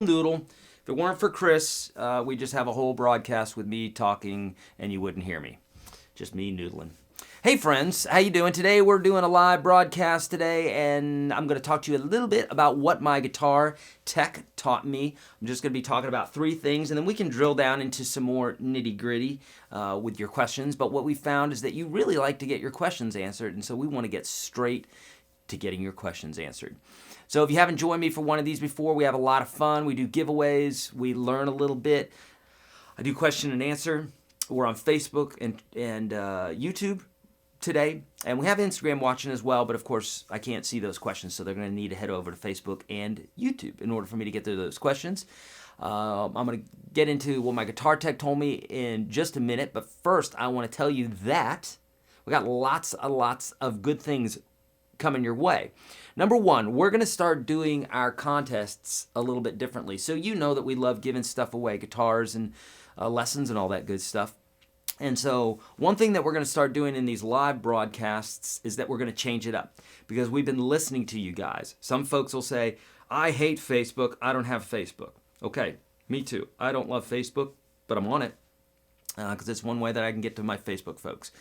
Noodle. If it weren't for Chris, we'd just have a whole broadcast with me talking and you wouldn't hear me. Just me noodling. Hey friends, how you doing? Today we're doing a live broadcast today, and I'm going to talk to you a little bit about what my guitar tech taught me. I'm just going to be talking about 3 things, and then we can drill down into some more nitty-gritty with your questions. But what we found is that you really like to get your questions answered, and so we want to get straight to getting your questions answered. So if you haven't joined me for one of these before, we have a lot of fun. We do giveaways. We learn a little bit. I do question and answer. We're on Facebook and YouTube today, and we have Instagram watching as well, but of course I can't see those questions, so they're going to need to head over to Facebook and YouTube in order for me to get to those questions. I'm going to get into what my guitar tech told me in just a minute, but first I want to tell you that we got lots of good things coming your way. Number 1, we're going to start doing our contests a little bit differently. So you know that we love giving stuff away, guitars and lessons and all that good stuff. And so one thing that we're going to start doing in these live broadcasts is that we're going to change it up, because we've been listening to you guys. Some folks will say, I hate Facebook. I don't have Facebook. Okay, me too. I don't love Facebook, but I'm on it because it's one way that I can get to my Facebook folks.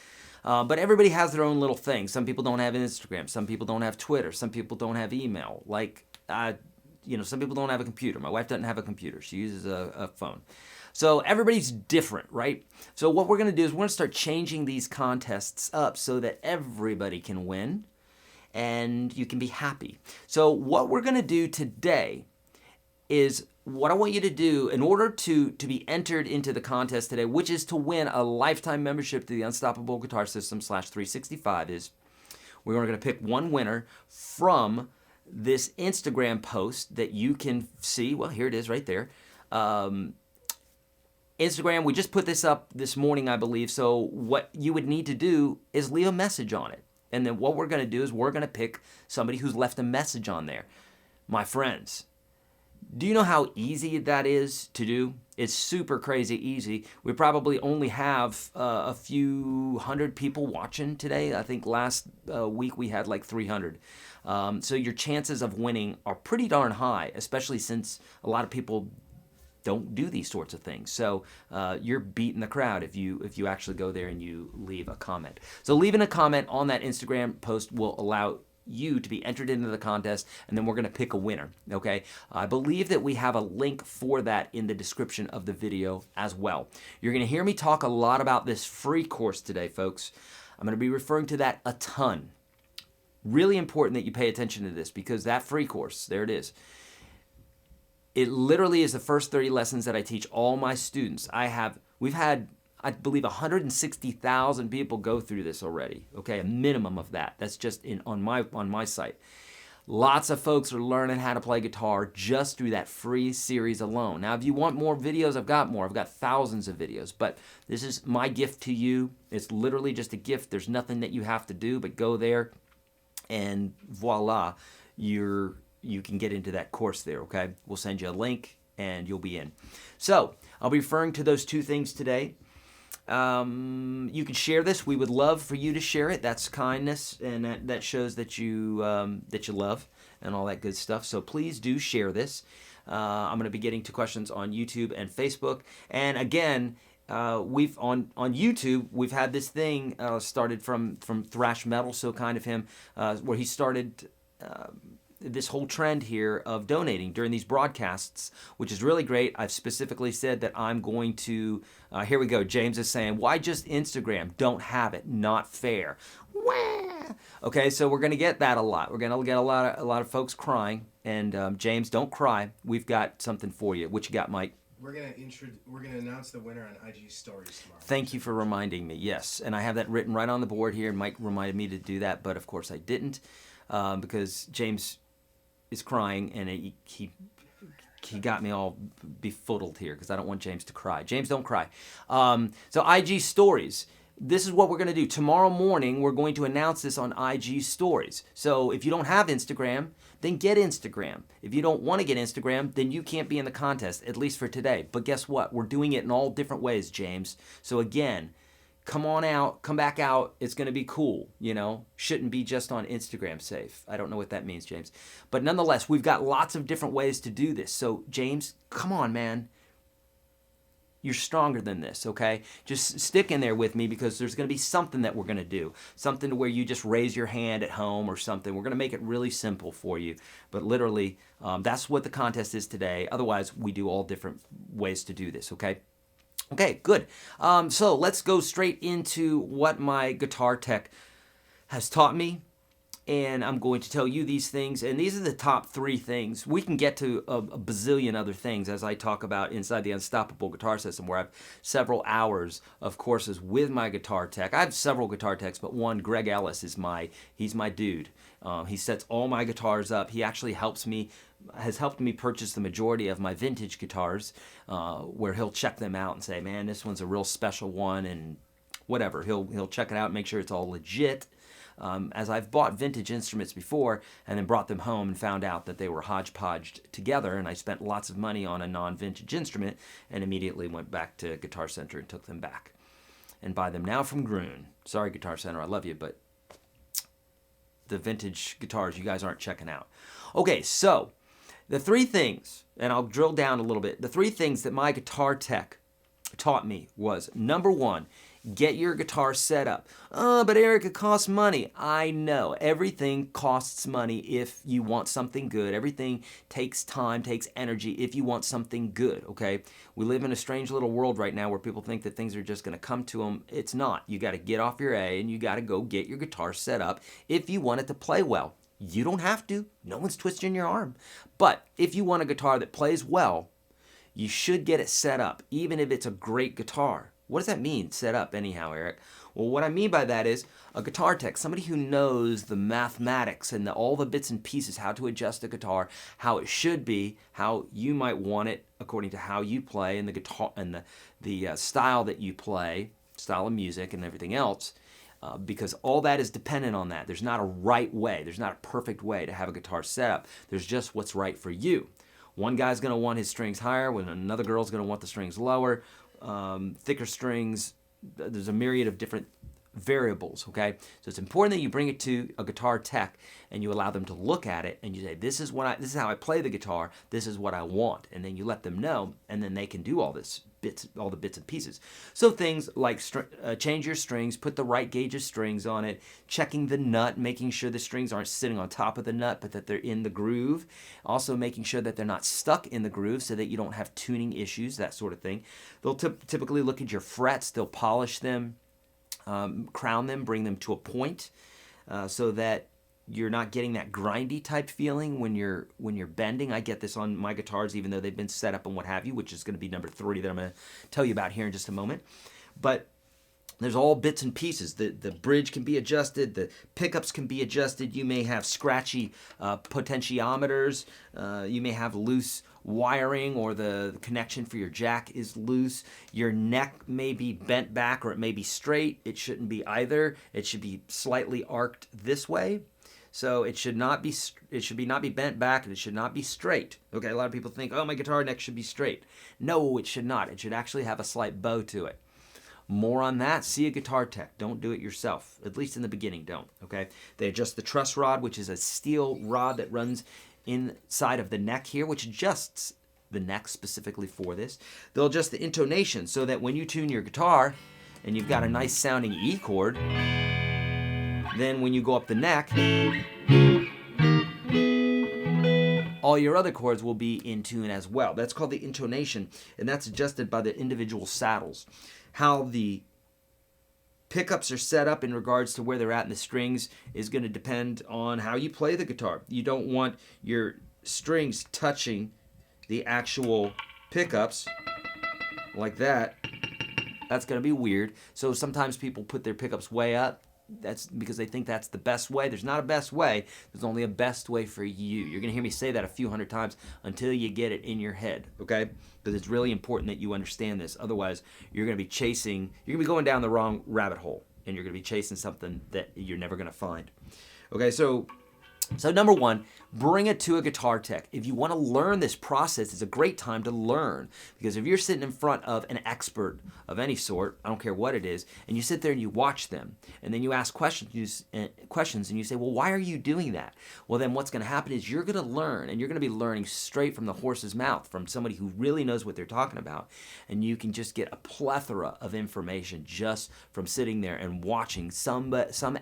But everybody has their own little thing. Some people don't have Instagram. Some people don't have Twitter. Some people don't have email. Some people don't have a computer. My wife doesn't have a computer. She uses a phone. So everybody's different, right? So what we're going to do is we're going to start changing these contests up so that everybody can win and you can be happy. So what we're going to do today is, what I want you to do in order to be entered into the contest today, which is to win a lifetime membership to the Unstoppable Guitar System /365, is we're going to pick one winner from this Instagram post that you can see. Well, here it is right there. Instagram, we just put this up this morning, I believe. So what you would need to do is leave a message on it. And then what we're going to do is we're going to pick somebody who's left a message on there. My friends, do you know how easy that is to do? It's super crazy easy. We probably only have a few hundred people watching today. I think last week we had like 300. So your chances of winning are pretty darn high, especially since a lot of people don't do these sorts of things. So you're beating the crowd if you actually go there and you leave a comment. So leaving a comment on that Instagram post will allow you to be entered into the contest, and then we're going to pick a winner, okay? I believe that we have a link for that in the description of the video as well. You're going to hear me talk a lot about this free course today, folks. I'm going to be referring to that a ton. Really important that you pay attention to this, because that free course, there it is. It literally is the first 30 lessons that I teach all my students. We've had, I believe, 160,000 people go through this already. Okay, a minimum of that. That's just on my site. Lots of folks are learning how to play guitar just through that free series alone. Now, if you want more videos, I've got more. I've got thousands of videos, but this is my gift to you. It's literally just a gift. There's nothing that you have to do but go there, and voila, you can get into that course there, okay? We'll send you a link and you'll be in. So I'll be referring to those 2 things today. You can share this. We would love for you to share it. That's kindness, and that shows that you love and all that good stuff. So please do share this. I'm going to be getting to questions on YouTube and Facebook. And again, we've on YouTube, we've had this thing started from Thrash Metal, so kind of him, where he started this whole trend here of donating during these broadcasts, which is really great. I've specifically said that I'm going to, here we go. James is saying, why just Instagram? Don't have it. Not fair. Wah! Okay, so we're going to get that a lot. We're going to get a lot of folks crying. And James, don't cry. We've got something for you. What you got, Mike? We're gonna announce the winner on IG Stories tomorrow. Thank you for reminding me. Yes, and I have that written right on the board here. Mike reminded me to do that, but of course I didn't because James is crying and he got me all befuddled here because I don't want James to cry. James, don't cry. So IG Stories. This is what we're going to do. Tomorrow morning, we're going to announce this on IG Stories. So if you don't have Instagram, then get Instagram. If you don't want to get Instagram, then you can't be in the contest, at least for today. But guess what? We're doing it in all different ways, James. So again, come on out, come back out. It's going to be cool, you know. Shouldn't be just on Instagram safe. I don't know what that means, James. But nonetheless, we've got lots of different ways to do this. So James, come on, man. You're stronger than this, okay? Just stick in there with me because there's going to be something that we're going to do. Something to where you just raise your hand at home or something. We're going to make it really simple for you. But literally, that's what the contest is today. Otherwise, we do all different ways to do this, okay? Okay, good. So let's go straight into what my guitar tech has taught me. And I'm going to tell you these things, and these are the top 3 things. We can get to a bazillion other things as I talk about inside the Unstoppable Guitar System, where I have several hours of courses with my guitar tech. I have several guitar techs, but one, Greg Ellis, he's my dude. He sets all my guitars up. He actually has helped me purchase the majority of my vintage guitars, where he'll check them out and say, man, this one's a real special one, and whatever. He'll check it out and make sure it's all legit. As I've bought vintage instruments before and then brought them home and found out that they were hodgepodged together, and I spent lots of money on a non-vintage instrument and immediately went back to Guitar Center and took them back and buy them now from Groon. Sorry, Guitar Center, I love you, but the vintage guitars you guys aren't checking out. Okay, so the 3 things, and I'll drill down a little bit, the 3 things that my guitar tech taught me was, number 1, get your guitar set up. Oh, but Eric, it costs money. I know. Everything costs money if you want something good. Everything takes time, takes energy if you want something good, okay? We live in a strange little world right now where people think that things are just going to come to them. It's not. You got to get off your A and you got to go get your guitar set up if you want it to play well. You don't have to. No one's twisting your arm. But if you want a guitar that plays well, you should get it set up, even if it's a great guitar. What does that mean, set up, anyhow, Eric? Well, what I mean by that is a guitar tech, somebody who knows the mathematics and all the bits and pieces, how to adjust a guitar, how it should be, how you might want it according to how you play and the guitar and the style that you play, style of music and everything else, because all that is dependent on that. There's not a right way. There's not a perfect way to have a guitar set up. There's just what's right for you. One guy's going to want his strings higher, when another girl's going to want the strings lower. Thicker strings, there's a myriad of different variables, okay? So it's important that you bring it to a guitar tech and you allow them to look at it and you say, this is how I play the guitar, this is what I want. And then you let them know, and then they can do all the bits and pieces. So things like change your strings, put the right gauge of strings on it, checking the nut, making sure the strings aren't sitting on top of the nut, but that they're in the groove. Also making sure that they're not stuck in the groove so that you don't have tuning issues, that sort of thing. They'll typically look at your frets, they'll polish them, crown them, bring them to a point so that you're not getting that grindy type feeling when you're bending. I get this on my guitars, even though they've been set up and what have you, which is going to be number 3 that I'm going to tell you about here in just a moment. But there's all bits and pieces. The bridge can be adjusted. The pickups can be adjusted. You may have scratchy potentiometers. You may have loose wiring, or the connection for your jack is loose. Your neck may be bent back, or it may be straight. It shouldn't be either. It should be slightly arced this way. So it should not be bent back, and it should not be straight. Okay, a lot of people think, oh, my guitar neck should be straight. No, it should not. It should actually have a slight bow to it. More on that, see a guitar tech. Don't do it yourself. At least in the beginning, don't. Okay? They adjust the truss rod, which is a steel rod that runs inside of the neck here, which adjusts the neck specifically for this. They'll adjust the intonation so that when you tune your guitar and you've got a nice sounding E chord, then when you go up the neck, all your other chords will be in tune as well. That's called the intonation, and that's adjusted by the individual saddles. How the pickups are set up in regards to where they're at in the strings is going to depend on how you play the guitar. You don't want your strings touching the actual pickups like that. That's going to be weird. So sometimes people put their pickups way up. That's because they think that's the best way. There's not a best way. There's only a best way for you. You're going to hear me say that a few hundred times until you get it in your head, okay? Because it's really important that you understand this. Otherwise, you're going to be going down the wrong rabbit hole, and you're going to be chasing something that you're never going to find. Okay, so number one, bring it to a guitar tech. If you want to learn this process, it's a great time to learn. Because if you're sitting in front of an expert of any sort, I don't care what it is, and you sit there and you watch them, and then you ask questions and you say, well, why are you doing that? Well, then what's going to happen is you're going to learn, and you're going to be learning straight from the horse's mouth, from somebody who really knows what they're talking about. And you can just get a plethora of information just from sitting there and watching some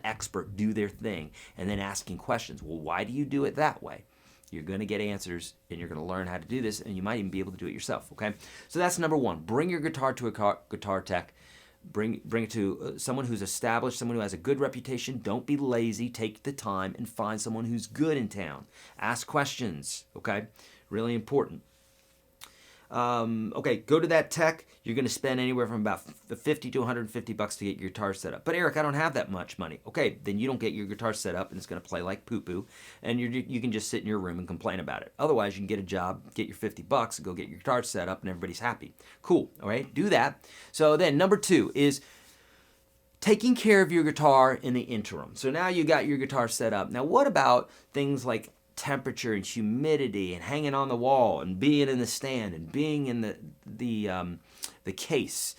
expert do their thing and then asking questions. Well, why do you do it that way? You're going to get answers, and you're going to learn how to do this, and you might even be able to do it yourself, okay? So that's number one. Bring your guitar to a guitar tech. Bring it to someone who's established, someone who has a good reputation. Don't be lazy. Take the time and find someone who's good in town. Ask questions, okay? Really important. Okay, go to that tech. You're going to spend anywhere from about $50 to $150 to get your guitar set up. But Eric, I don't have that much money. Okay, then you don't get your guitar set up, and it's going to play like poo-poo, and you can just sit in your room and complain about it. Otherwise, you can get a job, get your $50, and go get your guitar set up, and everybody's happy. Cool, all right? Do that. So then number two is taking care of your guitar in the interim. So now you got your guitar set up. Now what about things like temperature and humidity and hanging on the wall and being in the stand and being in the case?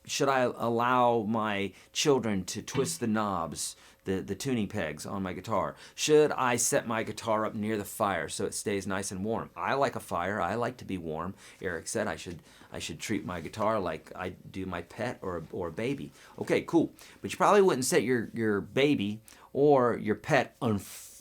Should I allow my children to twist the knobs, the tuning pegs on my guitar? Should I set my guitar up near the fire so it stays nice and warm? I like a fire. I like to be warm. Eric said I should treat my guitar like I do my pet or a baby. Okay, cool. But you probably wouldn't set your baby or your pet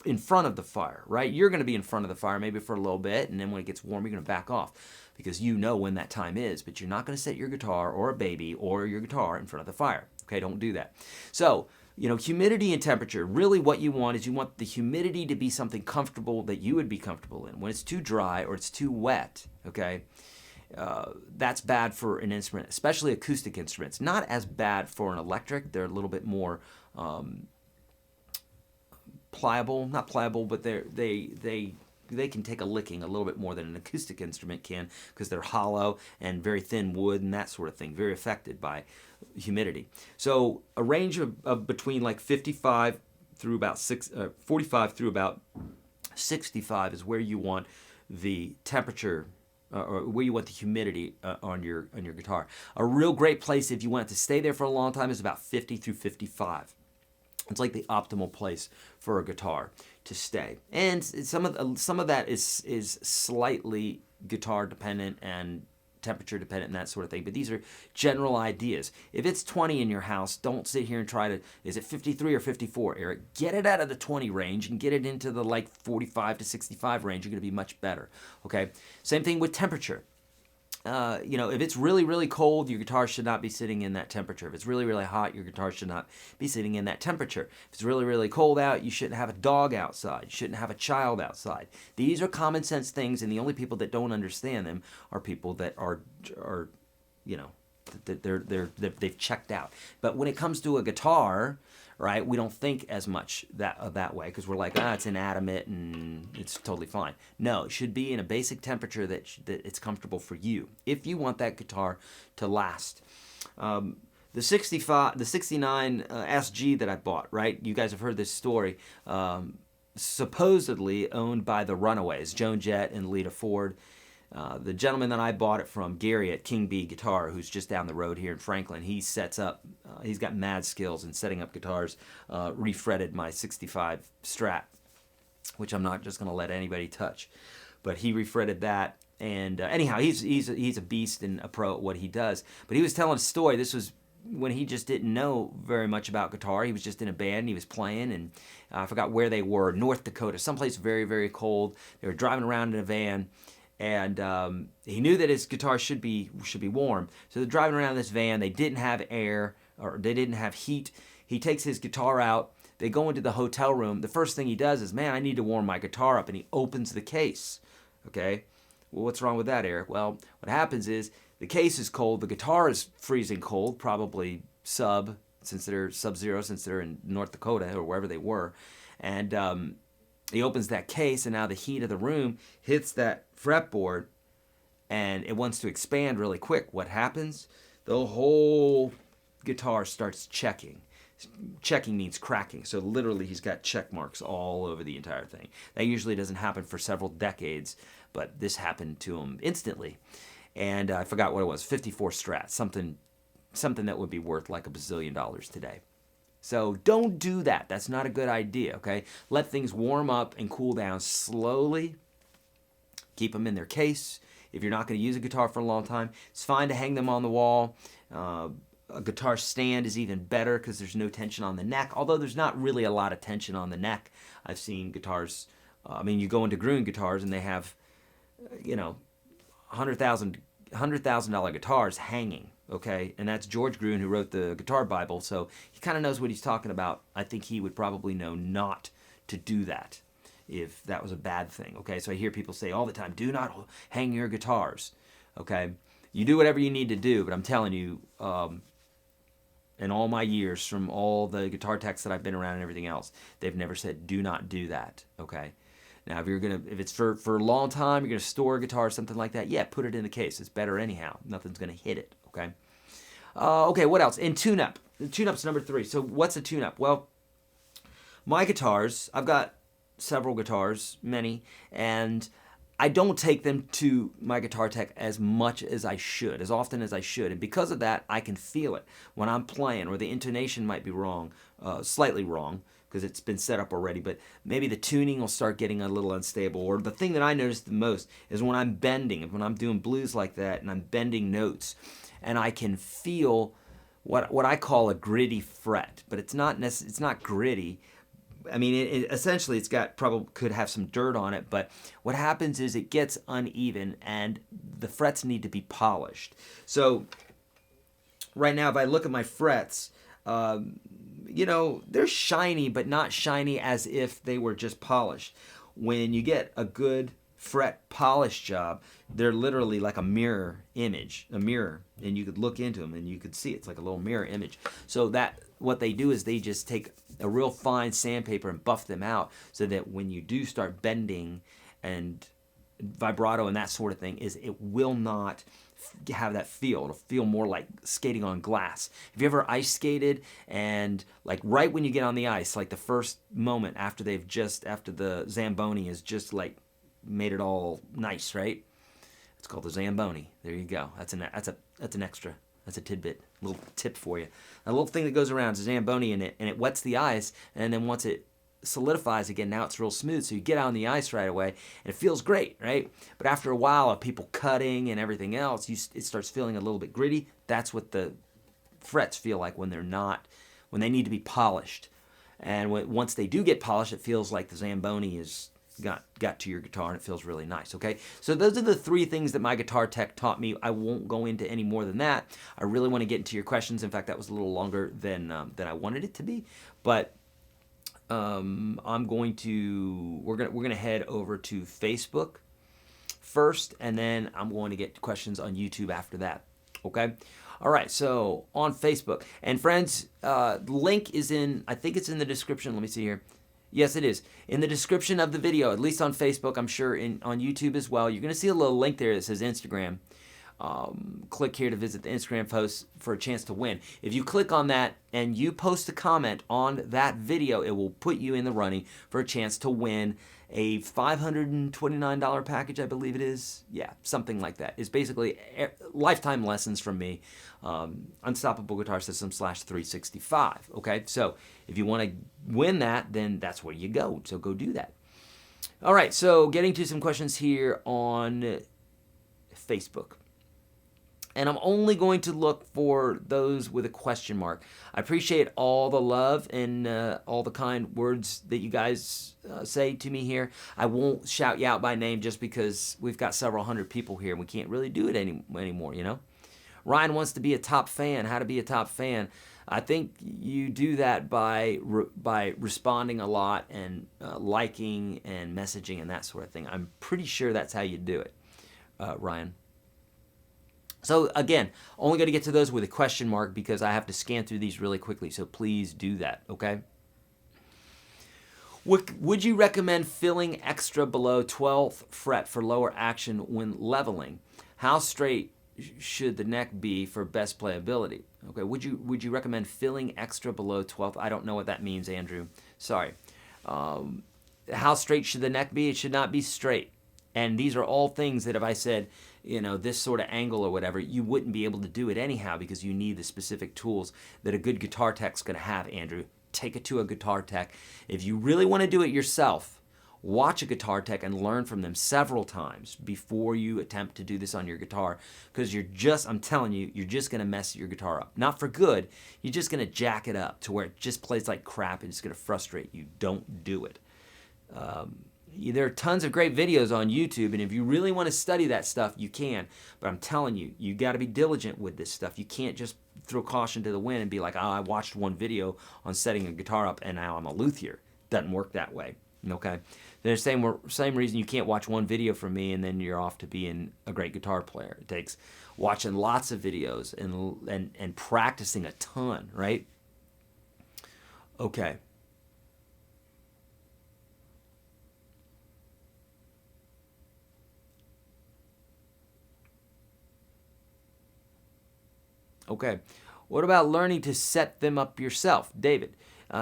in front of the fire, right? You're going to be in front of the fire maybe for a little bit, and then when it gets warm, you're going to back off because you know when that time is, but you're not going to set your guitar or a baby or your guitar in front of the fire. Okay, don't do that. So, humidity and temperature, really what you want is you want the humidity to be something comfortable that you would be comfortable in. When it's too dry or it's too wet, okay, that's bad for an instrument, especially acoustic instruments. Not as bad for an electric. They're a little bit more pliable, not pliable, but they can take a licking a little bit more than an acoustic instrument can because they're hollow and very thin wood and that sort of thing, very affected by humidity. So a range of between like 55 through about 45 through about 65 is where you want the temperature or where you want the humidity on your guitar. A real great place if you want it to stay there for a long time is about 50 through 55. It's like the optimal place for a guitar to stay. And some of that is slightly guitar dependent and temperature dependent and that sort of thing. But these are general ideas. If it's 20 in your house, don't sit here and try to, is it 53 or 54, Eric? Get it out of the 20 range and get it into the like 45 to 65 range. You're going to be much better. Okay. Same thing with temperature. If it's really, really cold, your guitar should not be sitting in that temperature. If it's really, really hot, your guitar should not be sitting in that temperature. If it's really, really cold out, you shouldn't have a dog outside. You shouldn't have a child outside. These are common sense things, and the only people that don't understand them are people that are they've checked out. But when it comes to a guitar, right, we don't think as much that way because we're like, it's inanimate and it's totally fine. No, it should be in a basic temperature that it's comfortable for you if you want that guitar to last. The 69 SG that I bought, right? You guys have heard this story. Supposedly owned by the Runaways, Joan Jett and Lita Ford. The gentleman that I bought it from, Gary at King Bee Guitar, who's just down the road here in Franklin, he sets up, he's got mad skills in setting up guitars, refretted my 65 Strat, which I'm not just going to let anybody touch. But he refretted that, and anyhow, he's a beast and a pro at what he does. But he was telling a story, this was when he just didn't know very much about guitar. He was just in a band and he was playing, and I forgot where they were, North Dakota, someplace very, very cold. They were driving around in a van, and he knew that his guitar should be warm. So they're driving around in this van. They didn't have air, or they didn't have heat. He takes his guitar out. They go into the hotel room. The first thing he does is, man, I need to warm my guitar up, and he opens the case. Okay, well, what's wrong with that, Eric? Well, what happens is the case is cold, the guitar is freezing cold, probably since they're sub-zero, since they're in North Dakota or wherever they were, and he opens that case, and now the heat of the room hits that fretboard, and it wants to expand really quick. What happens? The whole guitar starts checking. Checking means cracking, so literally he's got check marks all over the entire thing. That usually doesn't happen for several decades, but this happened to him instantly. And I forgot what it was, 54 Strat, something that would be worth like $1 bazillion today. So don't do that. That's not a good idea, okay? Let things warm up and cool down slowly. Keep them in their case. If you're not going to use a guitar for a long time, it's fine to hang them on the wall. A guitar stand is even better because there's no tension on the neck, although there's not really a lot of tension on the neck. I've seen guitars, you go into Gruen guitars and they have, $100,000 guitars hanging, okay? And that's George Gruen, who wrote the Guitar Bible, so he kind of knows what he's talking about. I think he would probably know not to do that if that was a bad thing, okay? So I hear people say all the time, do not hang your guitars, okay? You do whatever you need to do, but I'm telling you, in all my years, from all the guitar techs that I've been around and everything else, they've never said, do not do that, okay? Now, if it's for a long time, you're gonna store a guitar or something like that, yeah, put it in the case. It's better anyhow. Nothing's gonna hit it, okay? Okay, what else? In tune-up. Tune-up's number 3. So what's a tune-up? Well, my guitars, I've got several guitars, many, and I don't take them to my guitar tech as much as I should, as often as I should. And because of that, I can feel it when I'm playing, or the intonation might be wrong, slightly wrong, because it's been set up already, but maybe the tuning will start getting a little unstable. Or the thing that I notice the most is when I'm bending, when I'm doing blues like that, and I'm bending notes, and I can feel what I call a gritty fret, but it's not gritty. I mean, essentially, could have some dirt on it, but what happens is it gets uneven, and the frets need to be polished. So right now, if I look at my frets, they're shiny, but not shiny as if they were just polished. When you get a good fret polish job, they're literally like a mirror, and you could look into them and you could see it's like a little mirror image. So that what they do is they just take a real fine sandpaper and buff them out, so that when you do start bending and vibrato and that sort of thing, it will not have that feel. It'll feel more like skating on glass. Have you ever ice skated, and like right when you get on the ice, like the first moment after the Zamboni is just like made it all nice, right? It's called the Zamboni. There you go. That's an extra. That's a tidbit, a little tip for you. A little thing that goes around is a Zamboni in it, and it wets the ice, and then once it solidifies again, now it's real smooth, so you get out on the ice right away, and it feels great, right? But after a while of people cutting and everything else, it starts feeling a little bit gritty. That's what the frets feel like when they need to be polished. And once they do get polished, it feels like the Zamboni is got to your guitar, and it feels really nice, okay? So those are the 3 things that my guitar tech taught me. I won't go into any more than that. I really want to get into your questions. In fact, that was a little longer than I wanted it to be, but we're gonna head over to Facebook first, and then I'm going to get questions on YouTube after that, okay? All right, so on Facebook, and friends, link is I think it's in the description. Let me see here. Yes, it is. In the description of the video, at least on Facebook, I'm sure on YouTube as well, you're going to see a little link there that says Instagram. Click here to visit the Instagram post for a chance to win. If you click on that and you post a comment on that video, it will put you in the running for a chance to win a $529 package, I believe it is. Yeah, something like that. It's basically lifetime lessons from me. Unstoppable Guitar System /365. Okay, so if you want to win that, then that's where you go. So go do that. All right, so getting to some questions here on Facebook. And I'm only going to look for those with a question mark. I appreciate all the love and all the kind words that you guys say to me here. I won't shout you out by name just because we've got several hundred people here and we can't really do it anymore, you know? Ryan wants to be a top fan. How to be a top fan? I think you do that by responding a lot and liking and messaging and that sort of thing. I'm pretty sure that's how you do it, Ryan. So again, only going to get to those with a question mark because I have to scan through these really quickly. So please do that, okay? Would you recommend filling extra below 12th fret for lower action when leveling? How straight should the neck be for best playability? Okay, would you recommend filling extra below 12th? I don't know what that means, Andrew. Sorry. How straight should the neck be? It should not be straight. And these are all things that if I said, you know, this sort of angle or whatever, you wouldn't be able to do it anyhow because you need the specific tools that a good guitar tech's going to have, Andrew. Take it to a guitar tech. If you really want to do it yourself, watch a guitar tech and learn from them several times before you attempt to do this on your guitar because I'm telling you, you're just going to mess your guitar up. Not for good, you're just going to jack it up to where it just plays like crap and it's going to frustrate you. Don't do it. There are tons of great videos on YouTube, and if you really want to study that stuff, you can. But I'm telling you, you got to be diligent with this stuff. You can't just throw caution to the wind and be like, oh, I watched one video on setting a guitar up, and now I'm a luthier. Doesn't work that way. Okay? The same reason you can't watch one video from me and then you're off to being a great guitar player. It takes watching lots of videos and practicing a ton, right? Okay. Okay. What about learning to set them up yourself? David,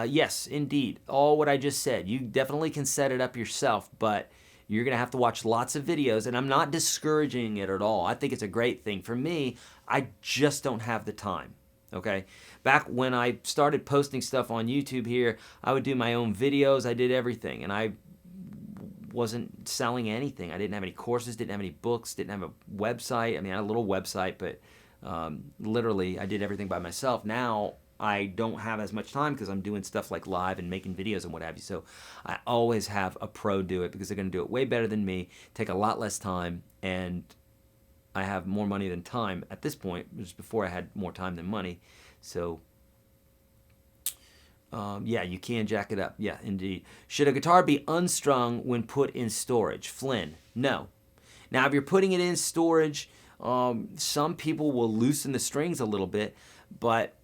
yes, indeed. All what I just said. You definitely can set it up yourself, but you're going to have to watch lots of videos, and I'm not discouraging it at all. I think it's a great thing. For me, I just don't have the time. Okay? Back when I started posting stuff on YouTube here, I would do my own videos. I did everything, and I wasn't selling anything. I didn't have any courses, didn't have any books, didn't have a website. I mean, I had a little website, but literally I did everything by myself. Now I don't have as much time because I'm doing stuff like live and making videos and what have you. So I always have a pro do it because they're going to do it way better than me, take a lot less time, and I have more money than time at this point. It was before I had more time than money. So yeah, you can jack it up. Yeah, indeed. Should a guitar be unstrung when put in storage? Flynn, no. Now, if you're putting it in storage, some people will loosen the strings a little bit, but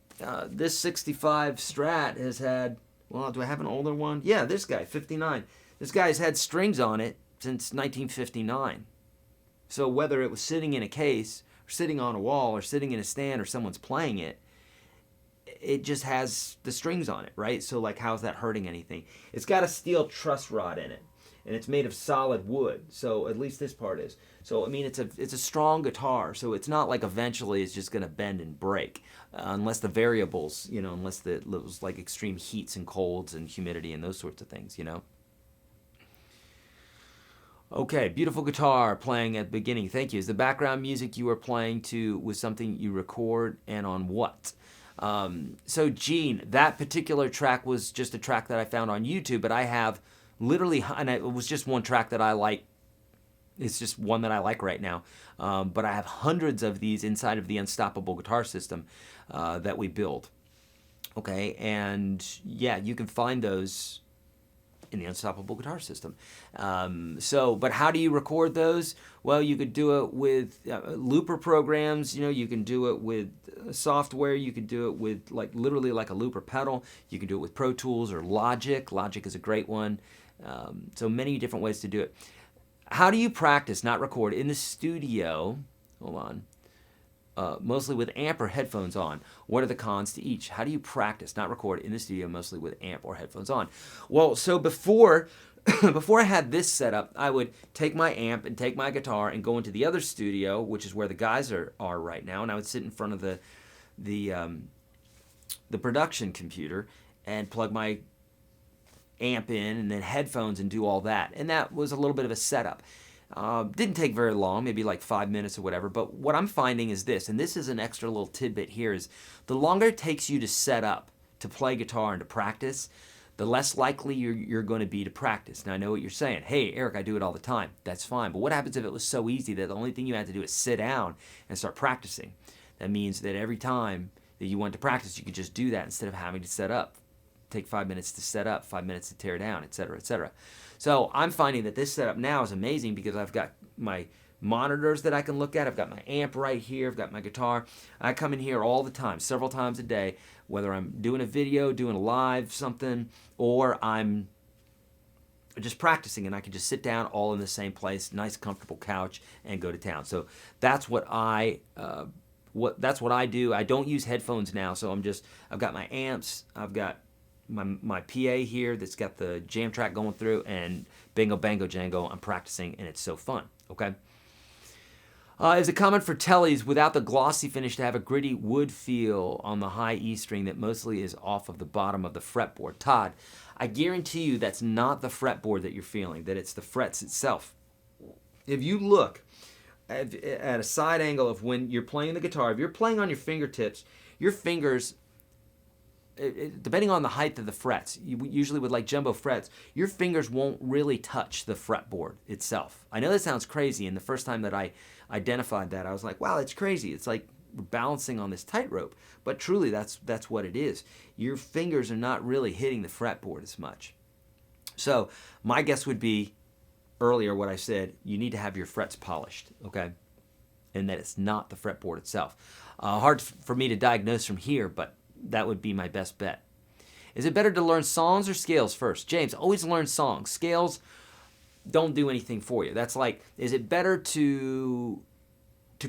this 65 Strat has had, well, do I have an older one? Yeah, this guy, 59. This guy's had strings on it since 1959. So whether it was sitting in a case, or sitting on a wall, or sitting in a stand, or someone's playing it, it just has the strings on it, right? So like, how's that hurting anything? It's got a steel truss rod in it, and it's made of solid wood. So at least this part is. So I mean, it's a strong guitar. So it's not like eventually it's just going to bend and break, unless the variables, you know, unless those like extreme heats and colds and humidity and those sorts of things, you know. Okay, beautiful guitar playing at the beginning. Thank you. Is the background music you were playing to was something you record, and on what? So Gene, that particular track was just a track that I found on YouTube, but I have literally, and it was just one track that I like. It's just one that I like right now. But I have hundreds of these inside of the Unstoppable Guitar System that we build. Okay, and yeah, you can find those in the Unstoppable Guitar System. But how do you record those? Well, you could do it with looper programs. You know, you can do it with software. You could do it with literally like a looper pedal. You can do it with Pro Tools or Logic. Logic is a great one. So many different ways to do it. How do you practice, not record, in the studio? Hold on. Mostly with amp or headphones on. What are the cons to each? How do you practice, not record, in the studio, mostly with amp or headphones on? Well, so before I had this set up, I would take my amp and take my guitar and go into the other studio, which is where the guys are right now, and I would sit in front of the production computer and plug my amp in and then headphones and do all that. And that was a little bit of a setup. Didn't take very long, maybe like 5 minutes or whatever. But what I'm finding is this, and this is an extra little tidbit here, is the longer it takes you to set up, to play guitar and to practice, the less likely you're going to be to practice. Now, I know what you're saying. Hey, Eric, I do it all the time. That's fine. But what happens if it was so easy that the only thing you had to do is sit down and start practicing? That means that every time that you want to practice, you could just do that instead of having to set up. Take 5 minutes to set up, 5 minutes to tear down, etc., etc. So I'm finding that this setup now is amazing because I've got my monitors that I can look at. I've got my amp right here. I've got my guitar. I come in here all the time, several times a day, whether I'm doing a video, doing a live something, or I'm just practicing, and I can just sit down all in the same place, nice comfortable couch, and go to town. So that's what I do. I don't use headphones now, so I've got my amps, I've got my PA here that's got the jam track going through, and bingo bango jango, I'm practicing, and it's so fun. Okay. Is it common for tellies without the glossy finish to have a gritty wood feel on the high E string that mostly is off of the bottom of the fretboard? Todd, I guarantee you that's not the fretboard that you're feeling, that it's the frets itself. If you look at a side angle of when you're playing the guitar, if you're playing on your fingertips, your fingers, depending on the height of the frets, usually with like jumbo frets, your fingers won't really touch the fretboard itself. I know that sounds crazy, and the first time that I identified that, I was like, wow, that's crazy. It's like we're balancing on this tightrope. But truly, that's what it is. Your fingers are not really hitting the fretboard as much. So my guess would be, earlier what I said, you need to have your frets polished, okay? And that it's not the fretboard itself. Hard for me to diagnose from here, but that would be my best bet. Is it better to learn songs or scales first? James, always learn songs. Scales don't do anything for you. That's like, is it better to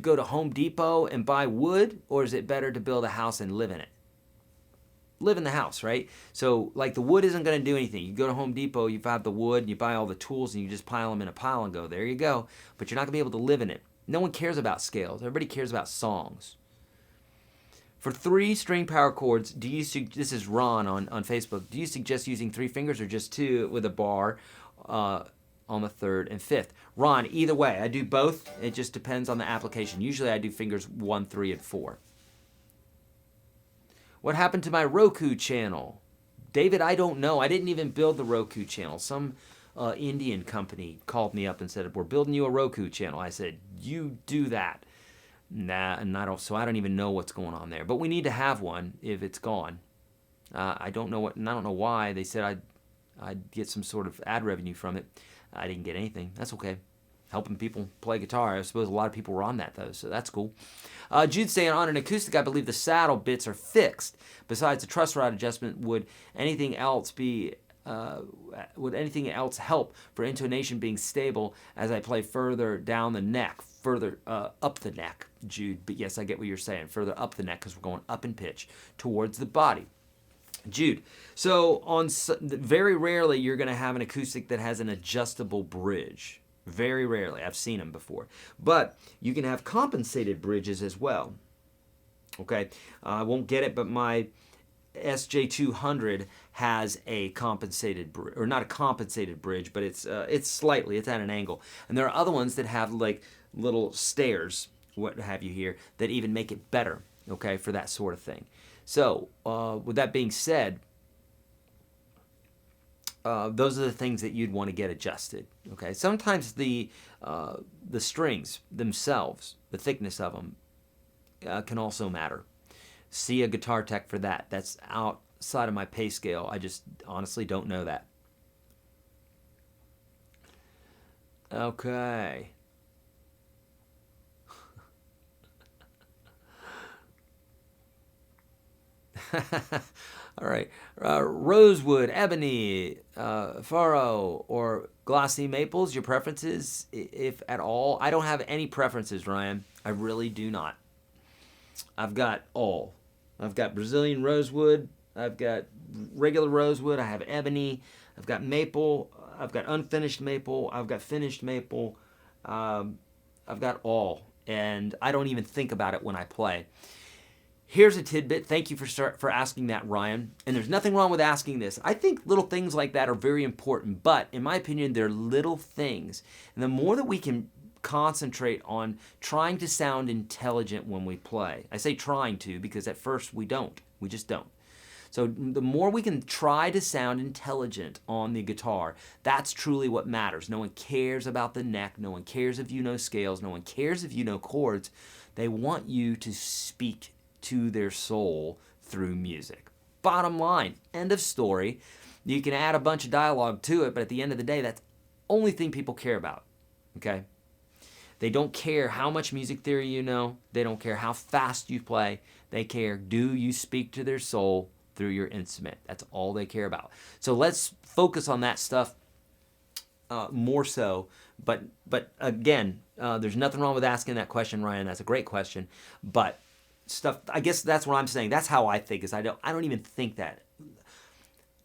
go to Home Depot and buy wood, or is it better to build a house and live in it? Live in the house, right? So like the wood isn't going to do anything. You go to Home Depot, you buy the wood, and you buy all the tools, and you just pile them in a pile and go, there you go. But you're not going to be able to live in it. No one cares about scales. Everybody cares about songs. For 3 string power chords, this is Ron on Facebook, do you suggest using 3 fingers or just 2 with a bar on the 3rd and 5th? Ron, either way, I do both. It just depends on the application. Usually I do fingers 1, 3, and 4. What happened to my Roku channel? David, I don't know. I didn't even build the Roku channel. Some Indian company called me up and said, we're building you a Roku channel. I said, you do that. Nah, and I don't even know what's going on there. But we need to have one if it's gone. I don't know why. They said I'd get some sort of ad revenue from it. I didn't get anything. That's okay. Helping people play guitar. I suppose a lot of people were on that, though, so that's cool. Jude's saying, on an acoustic, I believe the saddle bits are fixed. Besides the truss rod adjustment, would anything else help for intonation being stable as I play further down the neck, further up the neck, Jude? But yes, I get what you're saying, further up the neck, because we're going up in pitch towards the body. Jude, so very rarely you're going to have an acoustic that has an adjustable bridge. Very rarely. I've seen them before. But you can have compensated bridges as well. Okay, I won't get it, but my SJ200 has a compensated bridge, or not a compensated bridge, but it's at an angle. And there are other ones that have like little stairs, what have you here, that even make it better, okay, for that sort of thing. So, with that being said, those are the things that you'd want to get adjusted. Okay, sometimes the strings themselves, the thickness of them, can also matter. See a guitar tech for that. That's outside of my pay scale. I just honestly don't know that. Okay. All right. Rosewood, ebony, faro, or glossy maples, your preferences, if at all? I don't have any preferences, Ryan. I really do not. I've got all. I've got Brazilian rosewood. I've got regular rosewood. I have ebony. I've got maple. I've got unfinished maple. I've got finished maple. I've got all. And I don't even think about it when I play. Here's a tidbit. Thank you for asking that, Ryan. And there's nothing wrong with asking this. I think little things like that are very important, but in my opinion, they're little things. And the more that we can concentrate on trying to sound intelligent when we play. I say trying to because at first we don't. We just don't. So the more we can try to sound intelligent on the guitar, that's truly what matters. No one cares about the neck. No one cares if you know scales. No one cares if you know chords. They want you to speak to their soul through music. Bottom line, end of story. You can add a bunch of dialogue to it, but at the end of the day, that's the only thing people care about, okay? They don't care how much music theory you know. They don't care how fast you play. They care, do you speak to their soul through your instrument? That's all they care about. So let's focus on that stuff more so. But again, there's nothing wrong with asking that question, Ryan. That's a great question. But stuff, I guess that's what I'm saying. That's how I think. Is I don't even think that.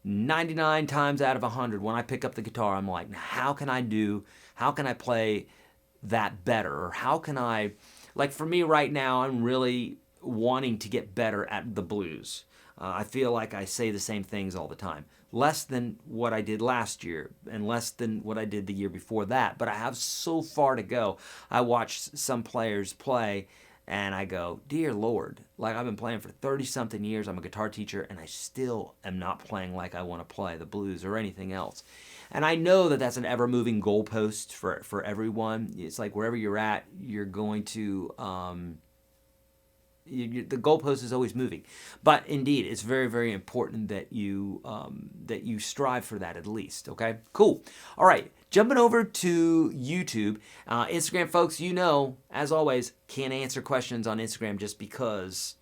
99 times out of 100, when I pick up the guitar, I'm like, how can I play that better? Or how can I, like for me right now, I'm really wanting to get better at the blues. I feel like I say the same things all the time. Less than what I did last year and less than what I did the year before that, but I have so far to go. I watch some players play and I go, dear Lord, like I've been playing for 30-something years. I'm a guitar teacher and I still am not playing like I want to play the blues or anything else. And I know that that's an ever-moving goalpost for everyone. It's like wherever you're at, you're going to... the goalpost is always moving, but indeed, it's very, very important that you strive for that at least. Okay, cool. All right, jumping over to YouTube, Instagram, folks. You know, as always, can't answer questions on Instagram just because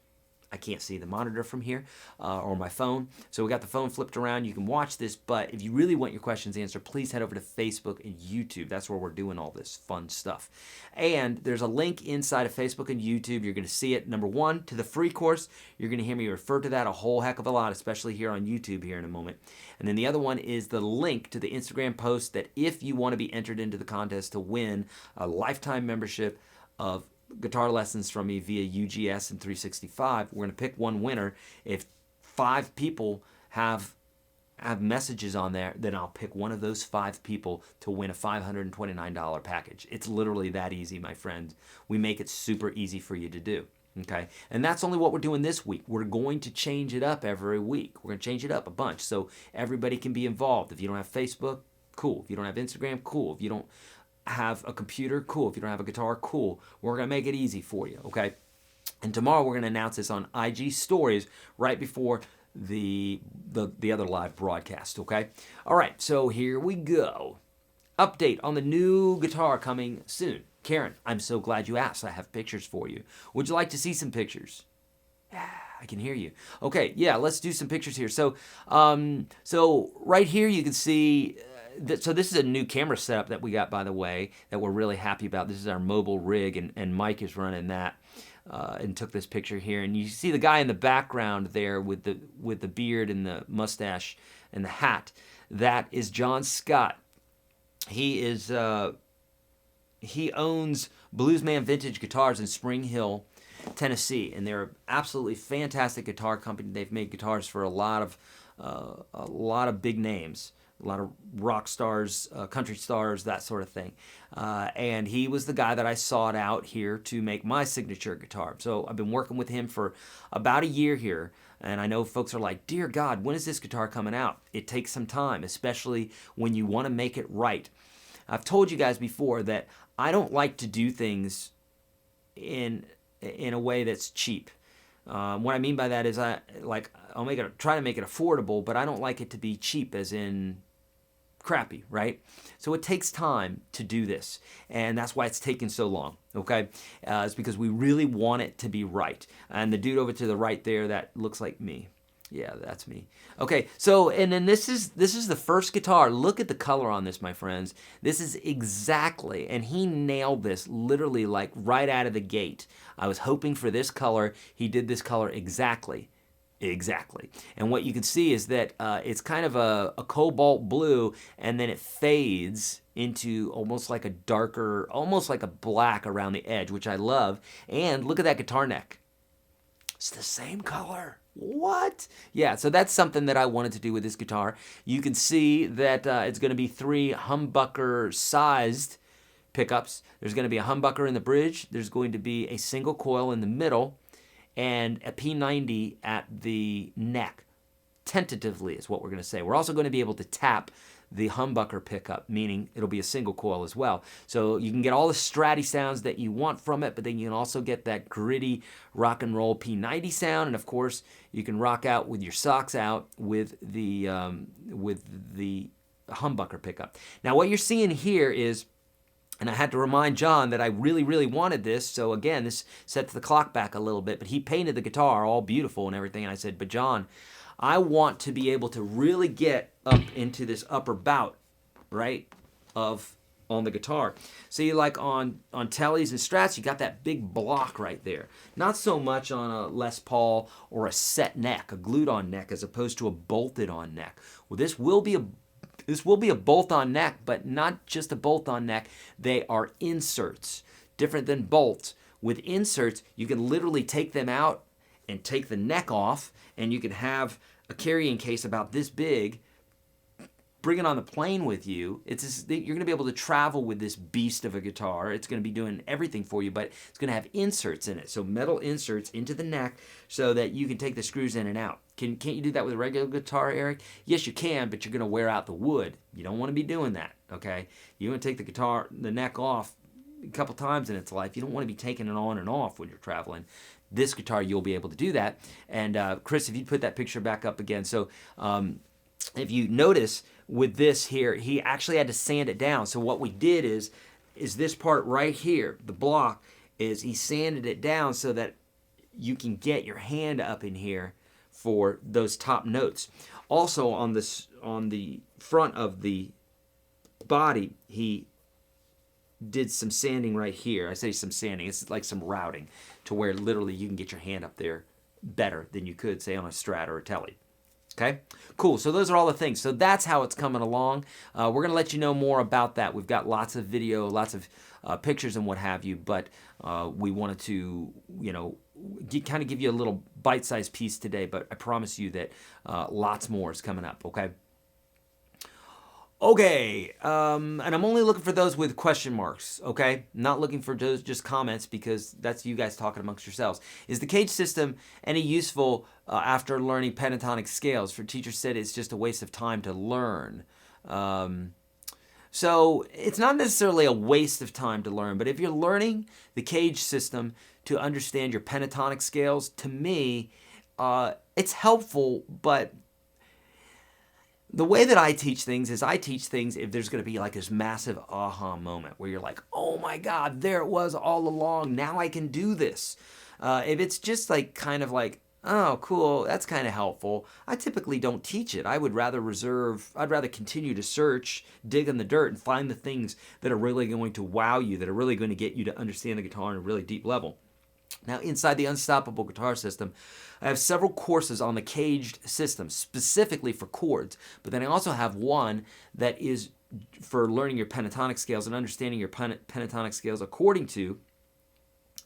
I can't see the monitor from here or my phone. So we got the phone flipped around. You can watch this, but if you really want your questions answered, please head over to Facebook and YouTube. That's where we're doing all this fun stuff. And there's a link inside of Facebook and YouTube. You're going to see it. Number one, to the free course. You're going to hear me refer to that a whole heck of a lot, especially here on YouTube here in a moment. And then the other one is the link to the Instagram post that if you want to be entered into the contest to win a lifetime membership of guitar lessons from me via UGS and 365, we're going to pick one winner. If 5 people have messages on there, then I'll pick one of those 5 people to win a $529 package. It's literally that easy, my friend. We make it super easy for you to do. Okay, and that's only what we're doing this week. We're going to change it up every week. We're going to change it up a bunch so everybody can be involved. If you don't have Facebook, cool. If you don't have Instagram, cool. If you don't have a computer, cool. If you don't have a guitar, cool. We're going to make it easy for you, okay? And tomorrow we're going to announce this on IG Stories right before the other live broadcast, okay? All right, so here we go. Update on the new guitar coming soon. Karen, I'm so glad you asked. I have pictures for you. Would you like to see some pictures? I can hear you. Okay, yeah, let's do some pictures here. So right here you can see... So this is a new camera setup that we got, by the way, that we're really happy about. This is our mobile rig, and Mike is running that and took this picture here. And you see the guy in the background there with the beard and the mustache and the hat. That is John Scott. He owns Bluesman Vintage Guitars in Spring Hill, Tennessee, and they're absolutely fantastic guitar company. They've made guitars for a lot of big names. A lot of rock stars, country stars, that sort of thing. And he was the guy that I sought out here to make my signature guitar. So I've been working with him for about a year here. And I know folks are like, dear God, when is this guitar coming out? It takes some time, especially when you want to make it right. I've told you guys before that I don't like to do things in a way that's cheap. What I mean by that is I'll try to make it affordable, but I don't like it to be cheap as in crappy, right? So it takes time to do this, and that's why it's taken so long, okay? It's because we really want it to be right. And the dude over to the right there, that looks like me. Yeah, that's me. Okay, so, and then this is the first guitar. Look at the color on this, my friends. This is exactly, and he nailed this literally like right out of the gate. I was hoping for this color. He did this color exactly. And what you can see is that it's kind of a cobalt blue, and then it fades into almost like a darker, almost like a black around the edge, which I love. And look at that guitar neck. It's the same color. What? Yeah, so that's something that I wanted to do with this guitar. You can see that it's going to be 3 humbucker-sized pickups. There's going to be a humbucker in the bridge. There's going to be a single coil in the middle and a P90 at the neck. Tentatively is what we're going to say. We're also going to be able to tap the humbucker pickup, meaning it'll be a single coil as well. So you can get all the stratty sounds that you want from it, but then you can also get that gritty rock and roll P90 sound, and of course you can rock out with your socks out with the humbucker pickup. Now what you're seeing here is, and I had to remind John that I really, really wanted this. So again, this sets the clock back a little bit, but he painted the guitar all beautiful and everything. And I said, but John, I want to be able to really get up into this upper bout, right, on the guitar. See, like on Tellys and Strats, you got that big block right there. Not so much on a Les Paul or a set neck, a glued-on neck, as opposed to a bolted-on neck. Well, this will be a bolt-on neck, but not just a bolt-on neck. They are inserts, different than bolts. With inserts, you can literally take them out and take the neck off, and you can have a carrying case about this big, bring it on the plane with you. You're going to be able to travel with this beast of a guitar. It's going to be doing everything for you, but it's going to have inserts in it. So metal inserts into the neck so that you can take the screws in and out. Can't you do that with a regular guitar, Eric? Yes, you can, but you're going to wear out the wood. You don't want to be doing that, okay? You want to take the neck off a couple times in its life. You don't want to be taking it on and off when you're traveling. This guitar, you'll be able to do that. And Chris, if you put that picture back up again. So if you notice with this here, he actually had to sand it down. So what we did is this part right here, the block, is he sanded it down so that you can get your hand up in here for those top notes. Also on the front of the body, he did some sanding right here. I say some sanding, it's like some routing to where literally you can get your hand up there better than you could, say, on a Strat or a Telly. Okay, cool. So those are all the things. So that's how it's coming along. We're going to let you know more about that. We've got lots of video, lots of pictures and what have you, but we wanted to, kind of give you a little bite-sized piece today, but I promise you that lots more is coming up, okay? Okay, and I'm only looking for those with question marks, okay? Not looking for those just comments because that's you guys talking amongst yourselves. Is the cage system any useful after learning pentatonic scales? For teachers said it's just a waste of time to learn. So it's not necessarily a waste of time to learn, but if you're learning the cage system to understand your pentatonic scales, to me, it's helpful, but the way that I teach things is I teach things if there's going to be like this massive aha moment where you're like, oh my God, there it was all along. Now I can do this. If it's just like kind of like, oh, cool, that's kind of helpful, I typically don't teach it. I'd rather continue to search, dig in the dirt, and find the things that are really going to wow you, that are really going to get you to understand the guitar on a really deep level. Now, inside the Unstoppable Guitar System, I have several courses on the caged system, specifically for chords, but then I also have one that is for learning your pentatonic scales and understanding your pentatonic scales according to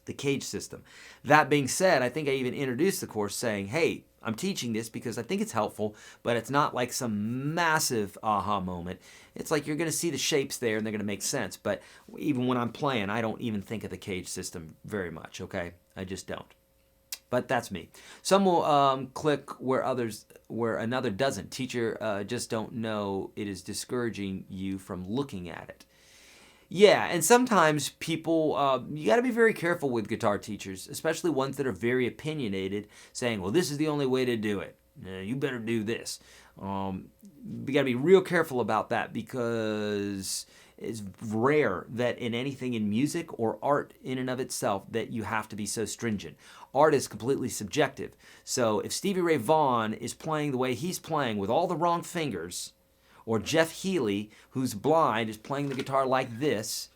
the cage system. That being said, I think I even introduced the course saying, hey, I'm teaching this because I think it's helpful, but it's not like some massive aha moment. It's like you're going to see the shapes there and they're going to make sense. But even when I'm playing, I don't even think of the cage system very much, okay? I just don't. But that's me. Some will click where another doesn't. Teacher just don't know it is discouraging you from looking at it. Yeah, and sometimes people, you got to be very careful with guitar teachers, especially ones that are very opinionated, saying, well, this is the only way to do it. You better do this. We got to be real careful about that because it's rare that in anything in music or art in and of itself that you have to be so stringent. Art is completely subjective. So if Stevie Ray Vaughan is playing the way he's playing with all the wrong fingers, or Jeff Healey, who's blind, is playing the guitar like this,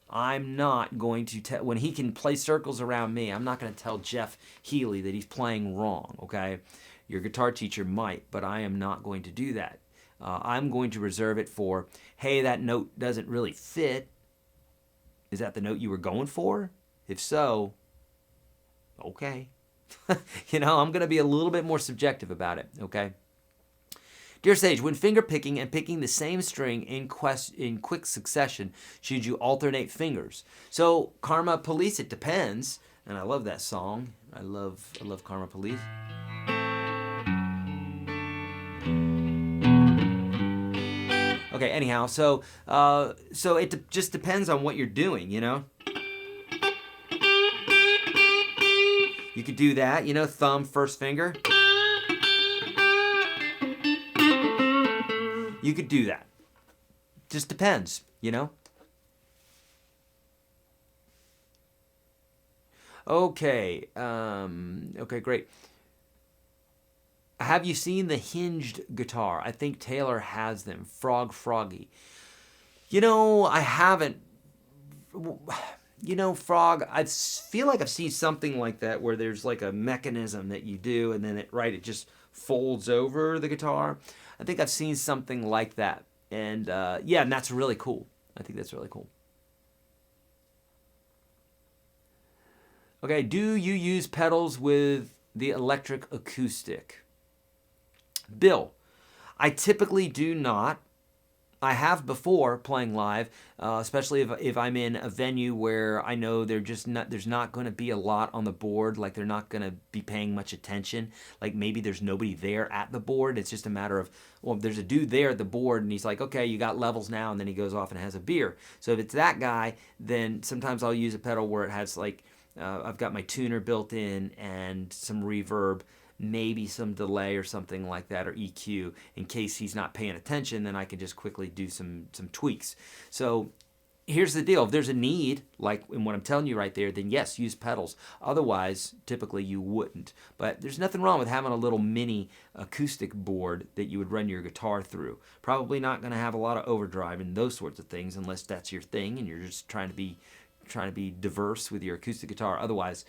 I'm not going to tell, when he can play circles around me, I'm not going to tell Jeff Healey that he's playing wrong, okay? Your guitar teacher might, but I am not going to do that. I'm going to reserve it for, hey, that note doesn't really fit. Is that the note you were going for? If so, okay. I'm going to be a little bit more subjective about it, okay? Dear Sage, when finger picking and picking the same string in quick succession, should you alternate fingers? So, Karma Police, it depends. And I love that song. I love Karma Police. Okay, anyhow, so it just depends on what you're doing, You could do that, thumb, first finger. You could do that. Just depends, Okay, okay, great. Have you seen the hinged guitar? I think Taylor has them. Froggy. I haven't. Frog, I feel like I've seen something like that where there's like a mechanism that you do and then it just folds over the guitar. I think I've seen something like that. And and that's really cool. I think that's really cool. Okay, do you use pedals with the electric acoustic? Bill, I typically do not. I have before playing live, especially if I'm in a venue where I know there's not going to be a lot on the board, like they're not going to be paying much attention. Like maybe there's nobody there at the board. It's just a matter of, well, there's a dude there at the board and he's like, okay, you got levels now, and then he goes off and has a beer. So if it's that guy, then sometimes I'll use a pedal where it has like, I've got my tuner built in and some reverb, maybe some delay or something like that, or EQ, in case he's not paying attention. Then I can just quickly do some tweaks. So here's the deal. If there's a need, like in what I'm telling you right there, then yes, use pedals. Otherwise, typically you wouldn't. But there's nothing wrong with having a little mini acoustic board that you would run your guitar through. Probably not going to have a lot of overdrive and those sorts of things unless that's your thing and you're just trying to be diverse with your acoustic guitar. Otherwise,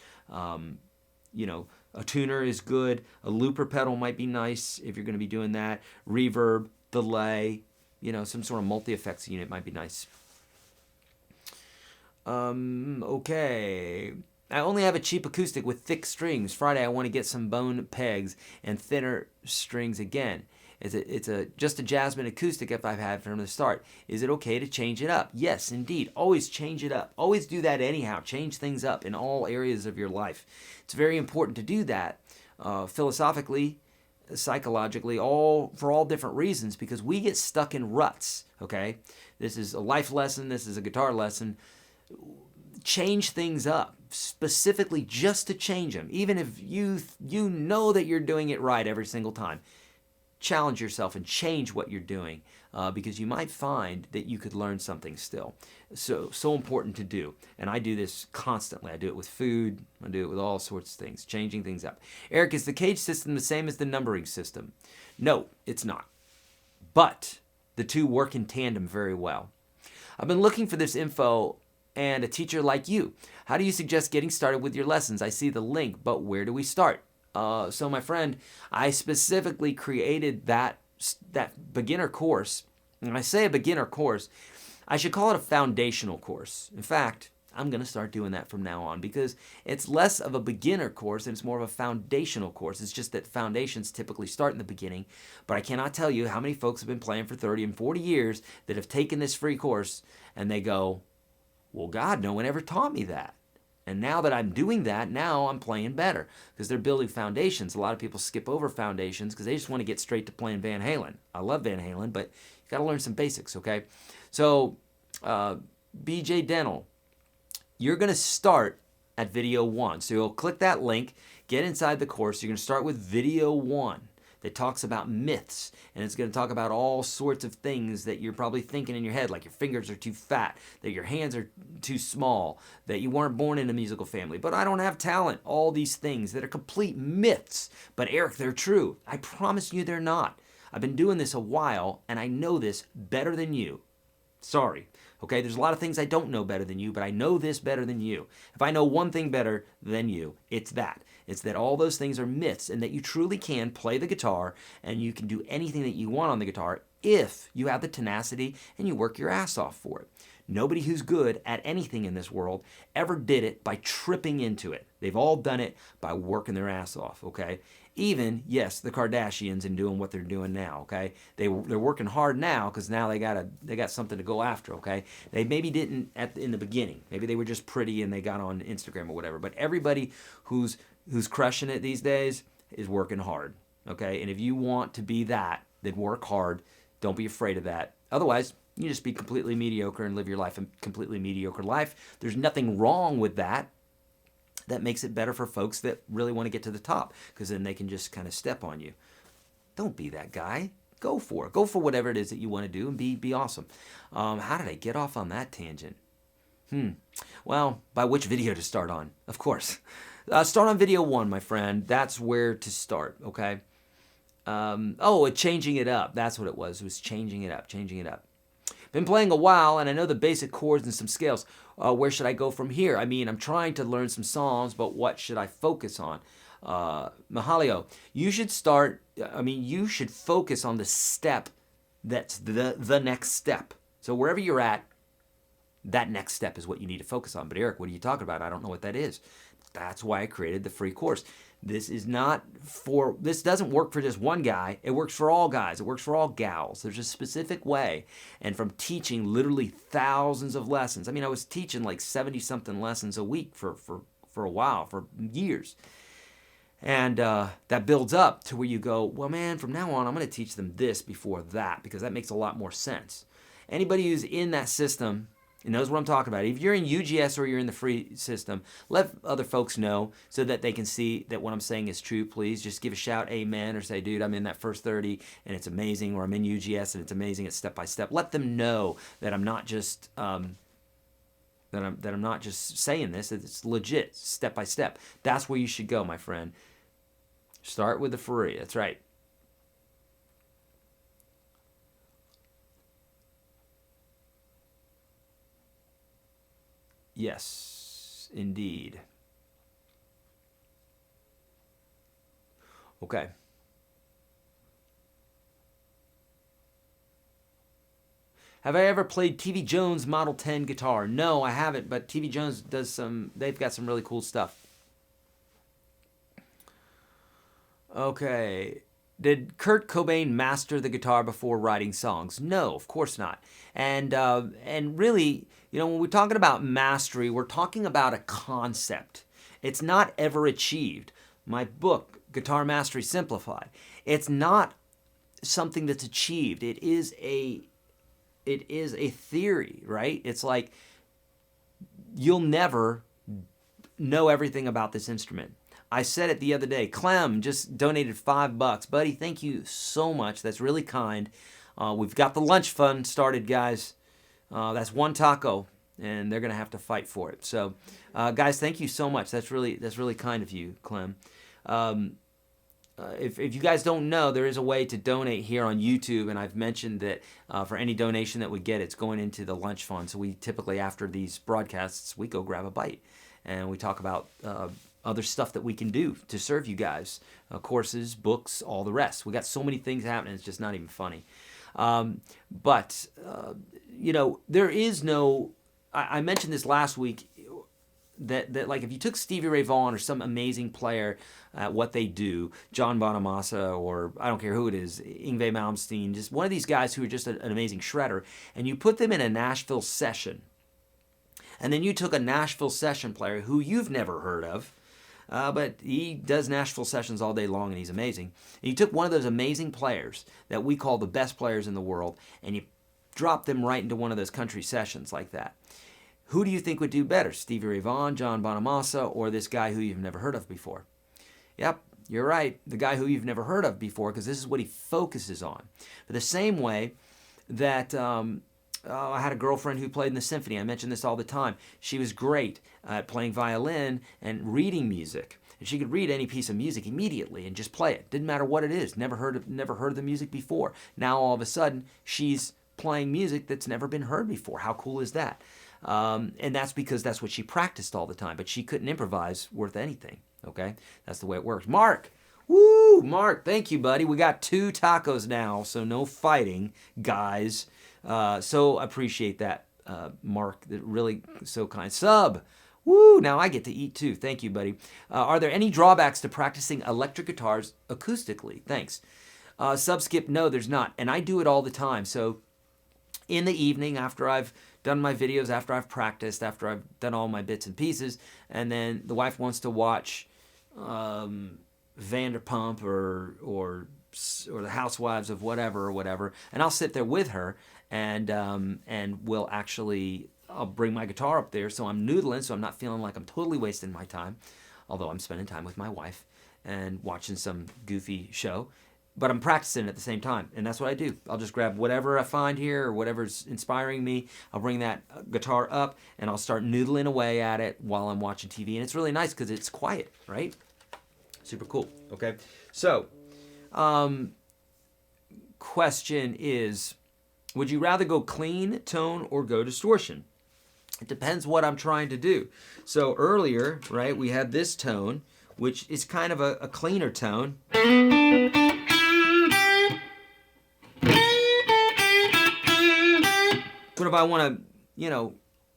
a tuner is good. A looper pedal might be nice if you're going to be doing that. Reverb, delay, some sort of multi-effects unit might be nice. Okay. I only have a cheap acoustic with thick strings. Friday, I want to get some bone pegs and thinner strings again. It's just a Jasmine acoustic if I've had from the start. Is it okay to change it up? Yes, indeed. Always change it up. Always do that anyhow. Change things up in all areas of your life. It's very important to do that philosophically, psychologically, for all different reasons, because we get stuck in ruts, okay? This is a life lesson. This is a guitar lesson. Change things up, specifically just to change them, even if you know that you're doing it right every single time. Challenge yourself and change what you're doing because you might find that you could learn something still. So important to do. And I do this constantly. I do it with food. I do it with all sorts of things, changing things up. Eric, is the cage system the same as the numbering system? No, it's not. But the two work in tandem very well. I've been looking for this info and a teacher like you. How do you suggest getting started with your lessons? I see the link, but where do we start? So my friend, I specifically created that beginner course. And I say a beginner course, I should call it a foundational course. In fact, I'm going to start doing that from now on because it's less of a beginner course and it's more of a foundational course. It's just that foundations typically start in the beginning. But I cannot tell you how many folks have been playing for 30 and 40 years that have taken this free course and they go, well, God, no one ever taught me that. And now that I'm doing that, now I'm playing better because they're building foundations. A lot of people skip over foundations because they just want to get straight to playing Van Halen. I love Van Halen, but you got to learn some basics, okay? So, BJ Dental, you're going to start at video 1. So you'll click that link, get inside the course. You're going to start with video 1 that talks about myths, and it's going to talk about all sorts of things that you're probably thinking in your head, like your fingers are too fat, that your hands are too small, that you weren't born in a musical family, but I don't have talent, all these things that are complete myths. But Eric, they're true. I promise you they're not. I've been doing this a while, and I know this better than you. Sorry. Okay, there's a lot of things I don't know better than you, but I know this better than you. If I know one thing better than you, it's that. It's that all those things are myths and that you truly can play the guitar and you can do anything that you want on the guitar if you have the tenacity and you work your ass off for it. Nobody who's good at anything in this world ever did it by tripping into it. They've all done it by working their ass off, okay? Even, yes, the Kardashians and doing what they're doing now, okay? They're working hard now because now they got something to go after, okay? They maybe didn't in the beginning. Maybe they were just pretty and they got on Instagram or whatever. But everybody who's crushing it these days is working hard, okay? And if you want to be that, then work hard. Don't be afraid of that. Otherwise, you just be completely mediocre and live your life a completely mediocre life. There's nothing wrong with that. That makes it better for folks that really want to get to the top, because then they can just kind of step on you. Don't be that guy. Go for it. Go for whatever it is that you want to do and be awesome. How did I get off on that tangent? Well, by which video to start on? Of course. Start on video 1, my friend. That's where to start, okay? Changing it up. That's what it was. It was changing it up. Been playing a while, and I know the basic chords and some scales. Where should I go from here? I mean, I'm trying to learn some songs, but what should I focus on? Mahalio, you should focus on the step that's the next step. So wherever you're at, that next step is what you need to focus on. But Eric, what are you talking about? I don't know what that is. That's why I created the free course. This doesn't work for just one guy. It works for all guys. It works for all gals. There's a specific way. And from teaching literally thousands of lessons. I mean, I was teaching like 70-something lessons a week for a while, for years. And that builds up to where you go, well, man, from now on, I'm going to teach them this before that, because that makes a lot more sense. Anybody who's in that system knows what I'm talking about. If you're in UGS or you're in the free system, let other folks know so that they can see that what I'm saying is true. Please just give a shout, amen, or say, dude, I'm in that first 30 and it's amazing, or I'm in UGS and it's amazing. It's step by step. Let them know that I'm not just that I'm not just saying this. It's legit, step by step. That's where you should go, my friend. Start with the free. That's right. Yes, indeed. Okay. Have I ever played TV Jones Model 10 guitar? No, I haven't, but TV Jones they've got some really cool stuff. Okay. Did Kurt Cobain master the guitar before writing songs? No, of course not. And really, when we're talking about mastery, we're talking about a concept. It's not ever achieved. My book, Guitar Mastery Simplified, it's not something that's achieved. It is a theory, right? It's like you'll never know everything about this instrument. I said it the other day. Clem just donated $5. Buddy, thank you so much. That's really kind. We've got the lunch fund started, guys. That's one taco, and they're going to have to fight for it. So, guys, thank you so much. That's really kind of you, Clem. If you guys don't know, there is a way to donate here on YouTube, and I've mentioned that for any donation that we get, it's going into the lunch fund. So we typically, after these broadcasts, we go grab a bite, and we talk about other stuff that we can do to serve you guys, courses, books, all the rest. We got so many things happening, it's just not even funny. But there is no, I mentioned this last week, that like if you took Stevie Ray Vaughan or some amazing player at what they do, John Bonamassa, or I don't care who it is, Yngwie Malmsteen, just one of these guys who are just an amazing shredder, and you put them in a Nashville session, and then you took a Nashville session player who you've never heard of, but he does Nashville sessions all day long, and he's amazing. And you took one of those amazing players that we call the best players in the world, and you dropped them right into one of those country sessions like that. Who do you think would do better, Stevie Ray Vaughan, John Bonamassa, or this guy who you've never heard of before? Yep, you're right, the guy who you've never heard of before, because this is what he focuses on. But the same way that I had a girlfriend who played in the symphony. I mention this all the time. She was great at playing violin and reading music. And she could read any piece of music immediately and just play it. Didn't matter what it is. Never heard of the music before. Now all of a sudden she's playing music that's never been heard before. How cool is that? And that's because that's what she practiced all the time. But she couldn't improvise worth anything. Okay, that's the way it works. Mark. Woo! Mark, thank you, buddy. We got 2 tacos now, so no fighting, guys. So appreciate that. Mark, that really so kind. Sub. Woo, now I get to eat too. Thank you, buddy. Are there any drawbacks to practicing electric guitars acoustically? Thanks. Subskip, no, there's not. And I do it all the time. So in the evening, after I've done my videos, after I've practiced, after I've done all my bits and pieces, and then the wife wants to watch Vanderpump or the Housewives of whatever, and I'll sit there with her, and we'll actually, I'll bring my guitar up there, so I'm noodling, so I'm not feeling like I'm totally wasting my time, although I'm spending time with my wife and watching some goofy show, but I'm practicing at the same time, and that's what I do. I'll just grab whatever I find here or whatever's inspiring me. I'll bring that guitar up, and I'll start noodling away at it while I'm watching TV, and it's really nice because it's quiet, right? Super cool, okay? So, question is, would you rather go clean, tone, or go distortion? It depends what I'm trying to do. So earlier, right, we had this tone, which is kind of a cleaner tone. But if I want to,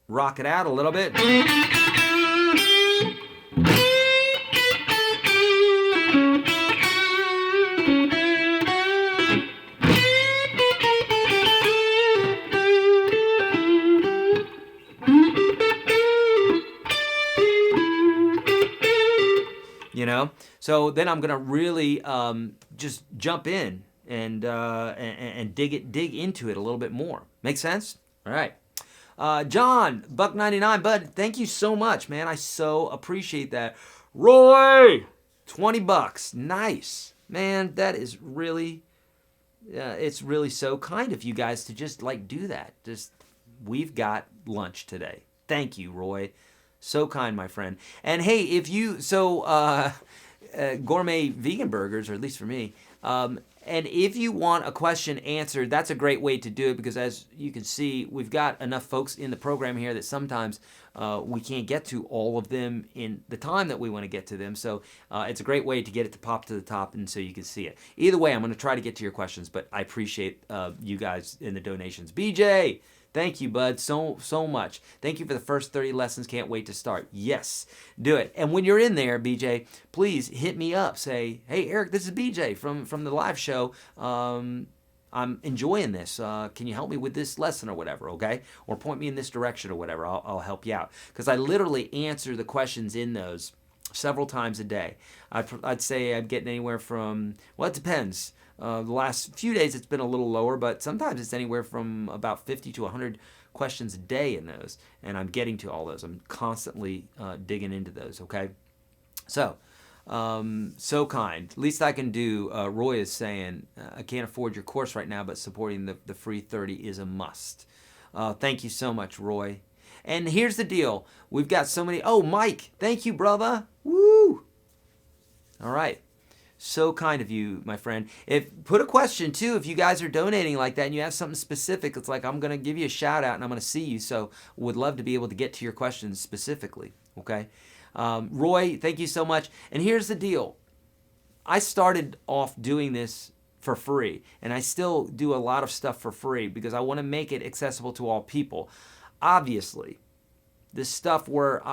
rock it out a little bit. So then I'm gonna really just jump in and dig into it a little bit more. Make sense? All right. John, $1.99, bud. Thank you so much, man. I so appreciate that. Roy, $20. Nice, man. That is really, it's really so kind of you guys to just do that. We've got lunch today. Thank you, Roy. So kind, my friend. And hey, if you, gourmet vegan burgers, or at least for me, and if you want a question answered, that's a great way to do it, because as you can see, we've got enough folks in the program here that sometimes we can't get to all of them in the time that we want to get to them. So it's a great way to get it to pop to the top, and so you can see it. Either way, I'm going to try to get to your questions, but I appreciate you guys in the donations. BJ, thank you, bud, so much. Thank you for the first 30 lessons. Can't wait to start. Yes, do it. And when you're in there, BJ, please hit me up. Say, hey, Eric, this is BJ from the live show. I'm enjoying this. Can you help me with this lesson or whatever, okay? Or point me in this direction or whatever. I'll help you out. Because I literally answer the questions in those several times a day. I'd say I'm getting anywhere from, well, it depends. The last few days it's been a little lower, but sometimes it's anywhere from about 50 to 100 questions a day in those, and I'm getting to all those. I'm constantly digging into those, okay? So, so kind. Least I can do, Roy is saying, I can't afford your course right now, but supporting the free 30 is a must. Thank you so much, Roy. And here's the deal. We've got so many, Mike, thank you, brother. Woo! All right. So kind of you, my friend. Put a question too. If you guys are donating like that and you have something specific, it's like I'm going to give you a shout out and I'm going to see you. So would love to be able to get to your questions specifically. Okay. Roy, thank you so much. And here's the deal. I started off doing this for free, and I still do a lot of stuff for free because I want to make it accessible to all people. Obviously, this stuff where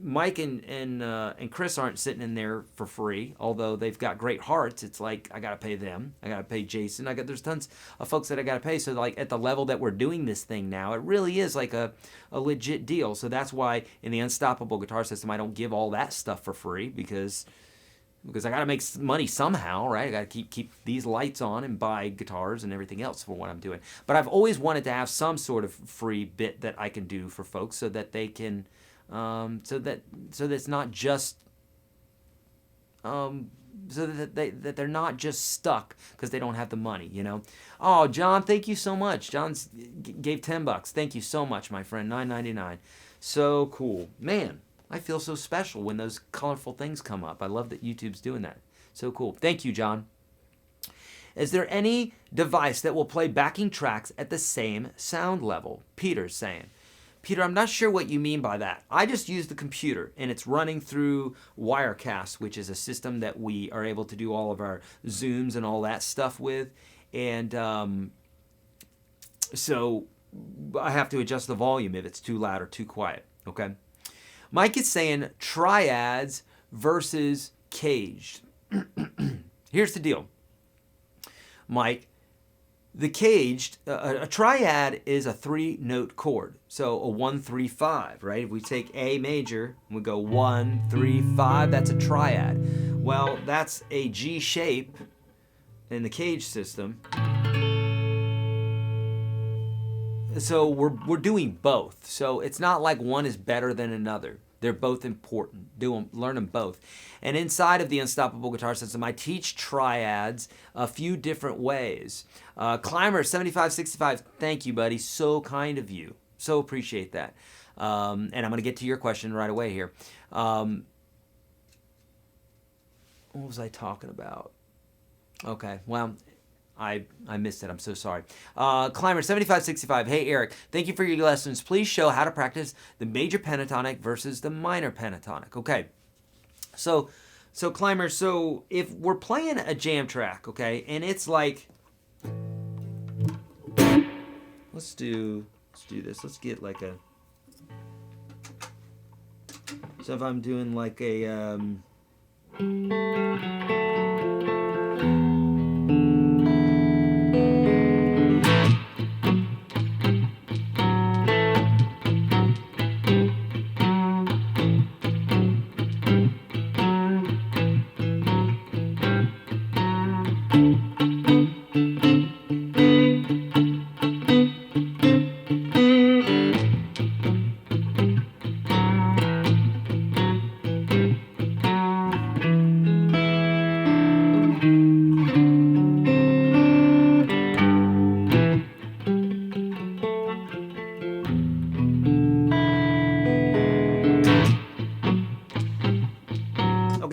Mike and Chris aren't sitting in there for free, although they've got great hearts. It's like I gotta pay them, I gotta pay Jason, there's tons of folks that I gotta pay. So like at the level that we're doing this thing now, it really is like a legit deal. So that's why in the Unstoppable Guitar System I don't give all that stuff for free, because I got to make money somehow, right? I got to keep these lights on and buy guitars and everything else for what I'm doing. But I've always wanted to have some sort of free bit that I can do for folks so that they can, so that it's not just, so that they're not just stuck because they don't have the money, Oh, John, thank you so much. John's gave $10. Thank you so much, my friend. $9.99. So cool, man. I feel so special when those colorful things come up. I love that YouTube's doing that. So cool. Thank you, John. Is there any device that will play backing tracks at the same sound level? Peter's saying. Peter, I'm not sure what you mean by that. I just use the computer, and it's running through Wirecast, which is a system that we are able to do all of our Zooms and all that stuff with. And so I have to adjust the volume if it's too loud or too quiet, okay? Mike is saying triads versus caged. Here's the deal, Mike. The caged, a triad is a 3-note chord. So a 1, 3, 5, right? If we take A major, we go 1, 3, 5, that's a triad. Well, that's a G shape in the cage system. So we're doing both. So it's not like one is better than another. They're both important. Learn them both. And inside of the Unstoppable Guitar System, I teach triads a few different ways. Climber 7565, thank you, buddy. So kind of you. So appreciate that. And I'm going to get to your question right away here. What was I talking about? Okay, well, I missed it. I'm so sorry. Climber 7565. Hey Eric, thank you for your lessons. Please show how to practice the major pentatonic versus the minor pentatonic. Okay. So Climber, so if we're playing a jam track, okay, and it's like, let's do this. Let's get like a, so if I'm doing like a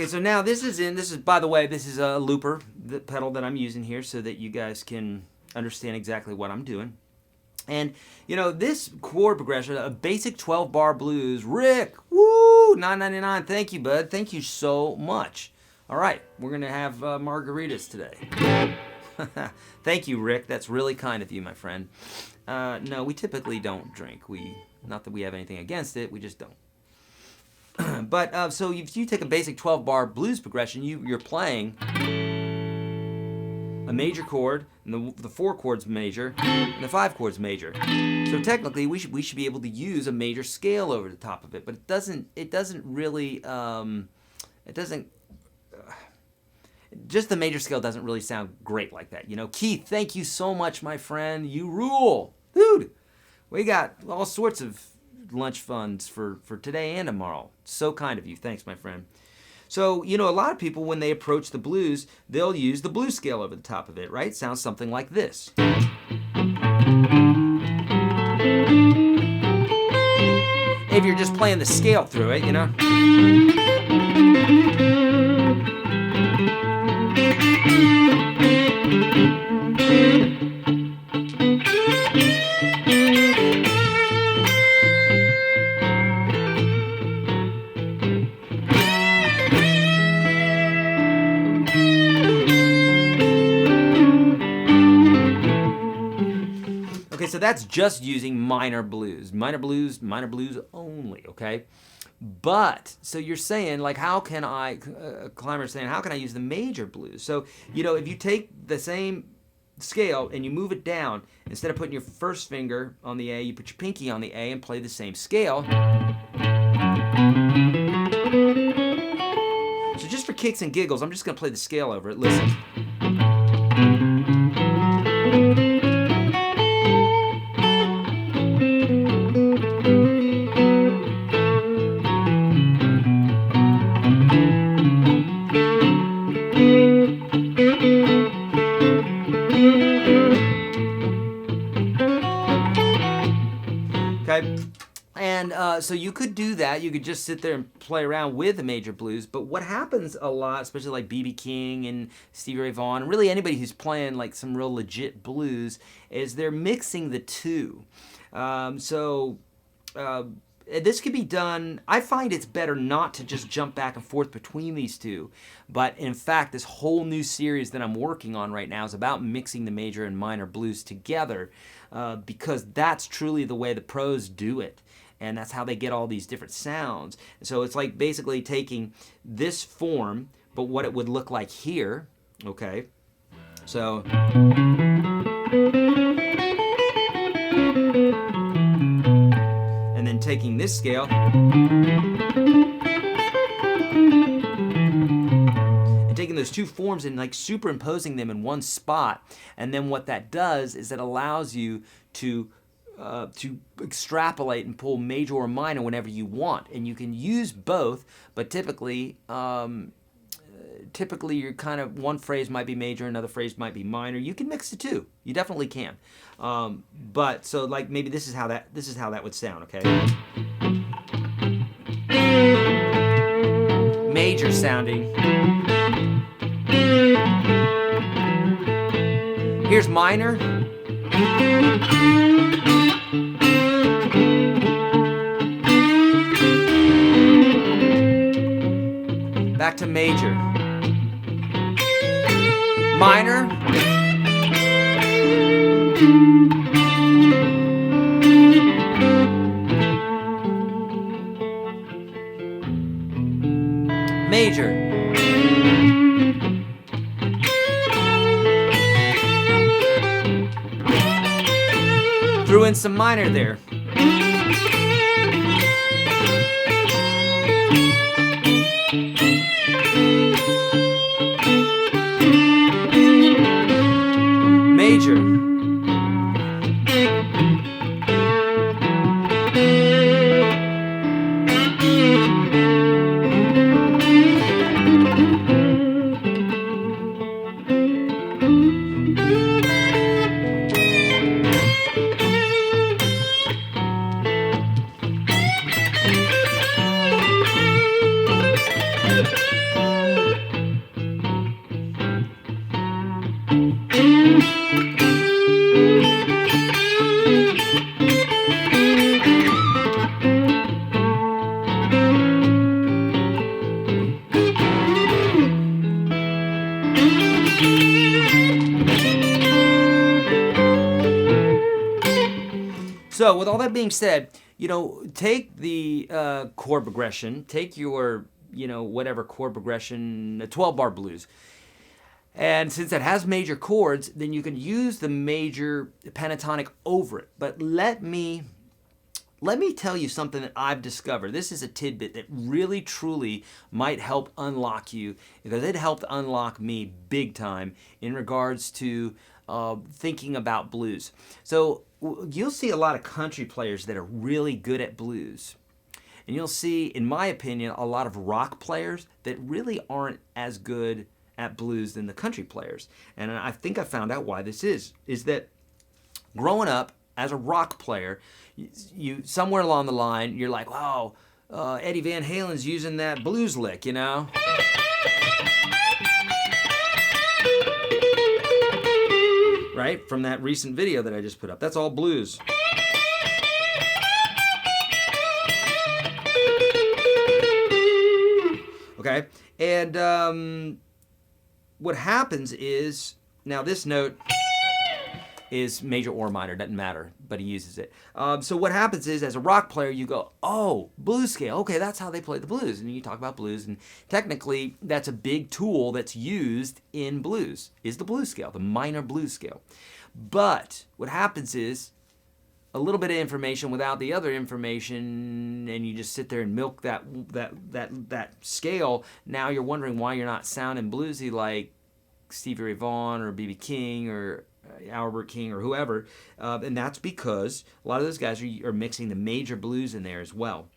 so now this is, by the way, this is a looper, the pedal that I'm using here so that you guys can understand exactly what I'm doing. And, you know, this chord progression, a basic 12-bar blues, Rick, woo, $9.99, thank you, bud, thank you so much. All right, we're going to have margaritas today. Thank you, Rick, that's really kind of you, my friend. No, we typically don't drink. Not that we have anything against it, we just don't. But so if you take a basic 12-bar blues progression, you're playing a major chord, and the 4 chords major, and the 5 chords major. So technically, we should be able to use a major scale over the top of it, but it doesn't really just the major scale doesn't really sound great like that. You know, Keith, thank you so much, my friend. You rule, dude. We got all sorts of lunch funds for today and tomorrow. So kind of you. Thanks, my friend. So, you know, a lot of people, when they approach the blues, they'll use the blues scale over the top of it, right? Sounds something like this. If you're just playing the scale through it, you know. Okay, so that's just using minor blues only, okay? But, so you're saying, like, how can I, Climber's saying, how can I use the major blues? So, you know, if you take the same scale and you move it down, instead of putting your first finger on the A, you put your pinky on the A and play the same scale. So just for kicks and giggles, I'm just going to play the scale over it. Listen. Okay, and so you could do that. You could just sit there and play around with the major blues. But what happens a lot, especially like B.B. King and Stevie Ray Vaughan, and really anybody who's playing like some real legit blues, is they're mixing the two. this could be done. I find it's better not to just jump back and forth between these two. But in fact, this whole new series that I'm working on right now is about mixing the major and minor blues together, because that's truly the way the pros do it. And that's how they get all these different sounds. So it's like basically taking this form, but what it would look like here, okay? So... and then taking this scale and taking those two forms and like superimposing them in one spot, and then what that does is it allows you to extrapolate and pull major or minor whenever you want, and you can use both, but typically you're kind of, one phrase might be major, another phrase might be minor. You can mix the two. You definitely can. But so like maybe this is how that would sound, okay? Major sounding. Here's minor. Back to major. Minor. Major. Threw in some minor there. Major. So with all that being said, take the chord progression, take your, whatever chord progression, a 12-bar blues. And since it has major chords, then you can use the major pentatonic over it. But let me tell you something that I've discovered. This is a tidbit that really, truly might help unlock you, because it helped unlock me big time in regards to thinking about blues. So you'll see a lot of country players that are really good at blues. And you'll see, in my opinion, a lot of rock players that really aren't as good at blues than the country players. And I think I found out why this is that growing up as a rock player, you somewhere along the line, you're like, wow, Eddie Van Halen's using that blues lick, Right? From that recent video that I just put up. That's all blues. Okay? And what happens is, now this note is major or minor, doesn't matter, but he uses it. So what happens is, as a rock player, you go, oh, blues scale, okay, that's how they play the blues. And you talk about blues, and technically that's a big tool that's used in blues, is the blues scale, the minor blues scale. But what happens is, a little bit of information without the other information, and you just sit there and milk that scale. Now you're wondering why you're not sounding bluesy like Stevie Ray Vaughan or B.B. King or Albert King or whoever, and that's because a lot of those guys are mixing the major blues in there as well.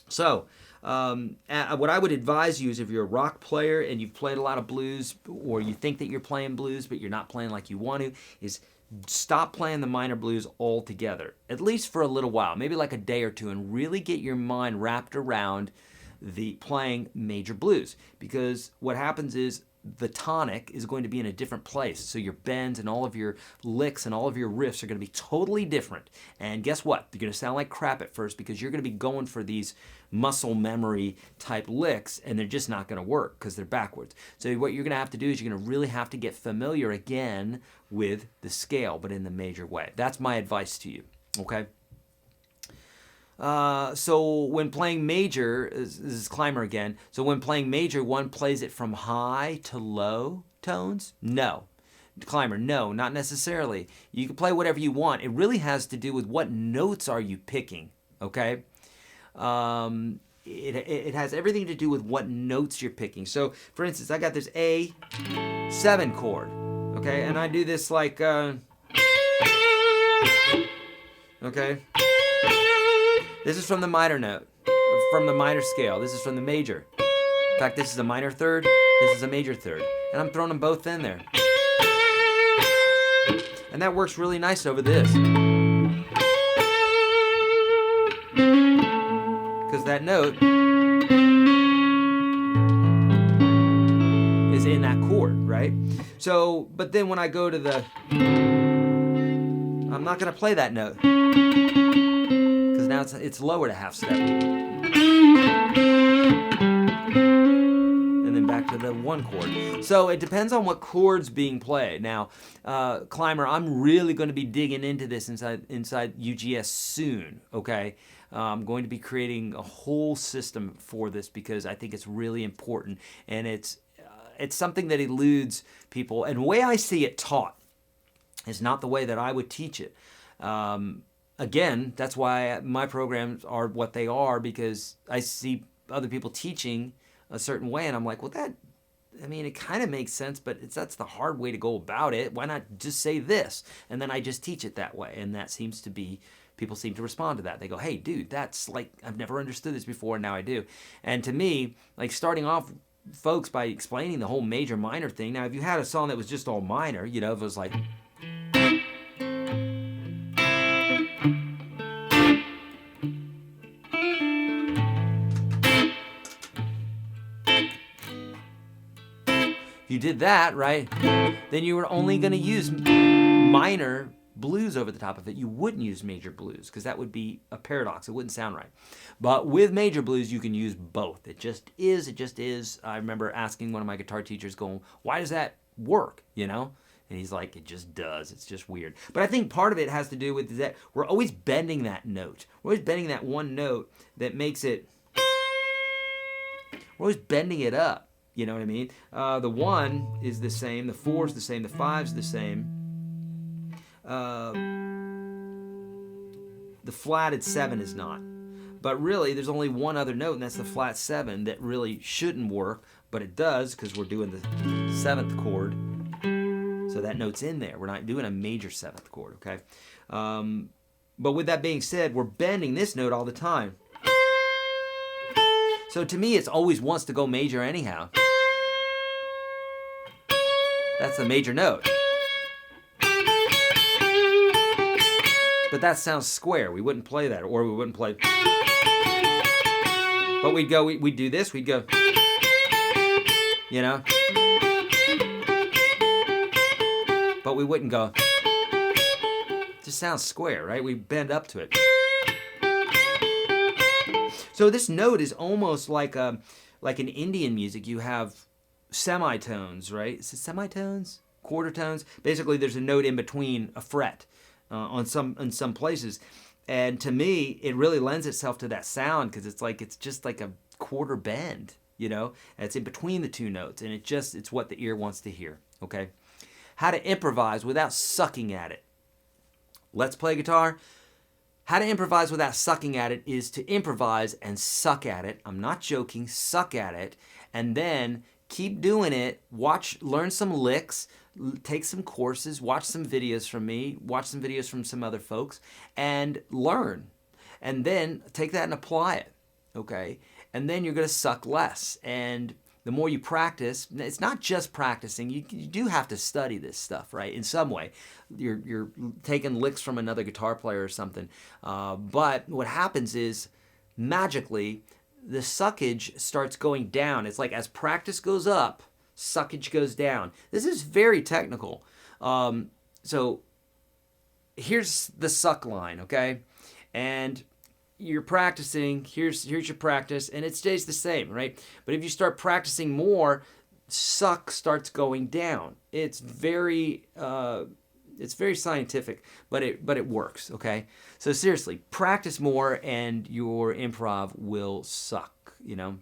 So what I would advise you is, if you're a rock player and you've played a lot of blues, or you think that you're playing blues but you're not playing like you want to, is stop playing the minor blues altogether, at least for a little while, maybe like a day or two, and really get your mind wrapped around the playing major blues. Because what happens is, the tonic is going to be in a different place. So your bends and all of your licks and all of your riffs are going to be totally different. And guess what? They're going to sound like crap at first because you're going to be going for these muscle memory type licks, and they're just not going to work because they're backwards. So what you're going to have to do is you're going to really have to get familiar again with the scale, but in the major way. That's my advice to you, okay? So when playing major, this is climber again, so when playing major, one plays it from high to low tones? No. Climber, no, not necessarily. You can play whatever you want. It really has to do with what notes are you picking, okay? It has everything to do with what notes you're picking. So, for instance, I got this A7 chord, okay? And I do this like, okay? This is from the minor note, from the minor scale. This is from the major. In fact, this is a minor third, this is a major third. And I'm throwing them both in there. And that works really nice over this. Because that note is in that chord, right? So, but then when I go to the, I'm not going to play that note. Because now it's lower to half step. And then back to the one chord. So it depends on what chord's being played. Now, Climber, I'm really going to be digging into this inside UGS soon, okay? I'm going to be creating a whole system for this because I think it's really important, and it's something that eludes people. And the way I see it taught is not the way that I would teach it. Again, that's why my programs are what they are, because I see other people teaching a certain way, and I'm like, well, it kind of makes sense, but that's the hard way to go about it. Why not just say this? And then I just teach it that way, and that seems to be, people seem to respond to that. They go, hey, dude, that's like, I've never understood this before, and now I do. And to me, like starting off folks by explaining the whole major minor thing. Now, if you had a song that was just all minor, if it was like, if you did that, right, then you were only going to use minor blues over the top of it. You wouldn't use major blues because that would be a paradox. It wouldn't sound right. But with major blues, you can use both. It just is. I remember asking one of my guitar teachers going, why does that work, And he's like, it just does. It's just weird. But I think part of it has to do with that we're always bending that note. We're always bending that one note that makes it, we're always bending it up. You know what I mean? The 1 is the same, the 4 is the same, the 5 is the same. The flatted 7 is not. But really, there's only one other note, and that's the flat 7 that really shouldn't work, but it does because we're doing the 7th chord. So that note's in there. We're not doing a major 7th chord, okay? But with that being said, we're bending this note all the time. So to me, it always wants to go major anyhow. That's the major note. But that sounds square. We wouldn't play that, or we wouldn't play. But we'd do this, we'd go, But we wouldn't go. It just sounds square, right? We bend up to it. So this note is almost like an Indian music. You have semitones, right? Is it semitones? Quarter tones? Basically, there's a note in between a fret in some places. And to me, it really lends itself to that sound because it's just like a quarter bend, And it's in between the two notes, and it's what the ear wants to hear, okay? How to improvise without sucking at it. Let's play guitar. How to improvise without sucking at it is to improvise and suck at it. I'm not joking, suck at it. And then keep doing it. Learn some licks, take some courses, watch some videos from me, watch some videos from some other folks, and learn. And then take that and apply it, okay? And then you're going to suck less. And the more you practice, it's not just practicing. You do have to study this stuff, right? In some way, you're taking licks from another guitar player or something. But what happens is, magically, the suckage starts going down. It's like as practice goes up, suckage goes down. This is very technical. So here's the suck line, okay? And you're practicing, here's your practice, and it stays the same, right? But if you start practicing more, suck starts going down. It's very scientific, but it works, okay? So seriously, practice more and your improv will suck, you know?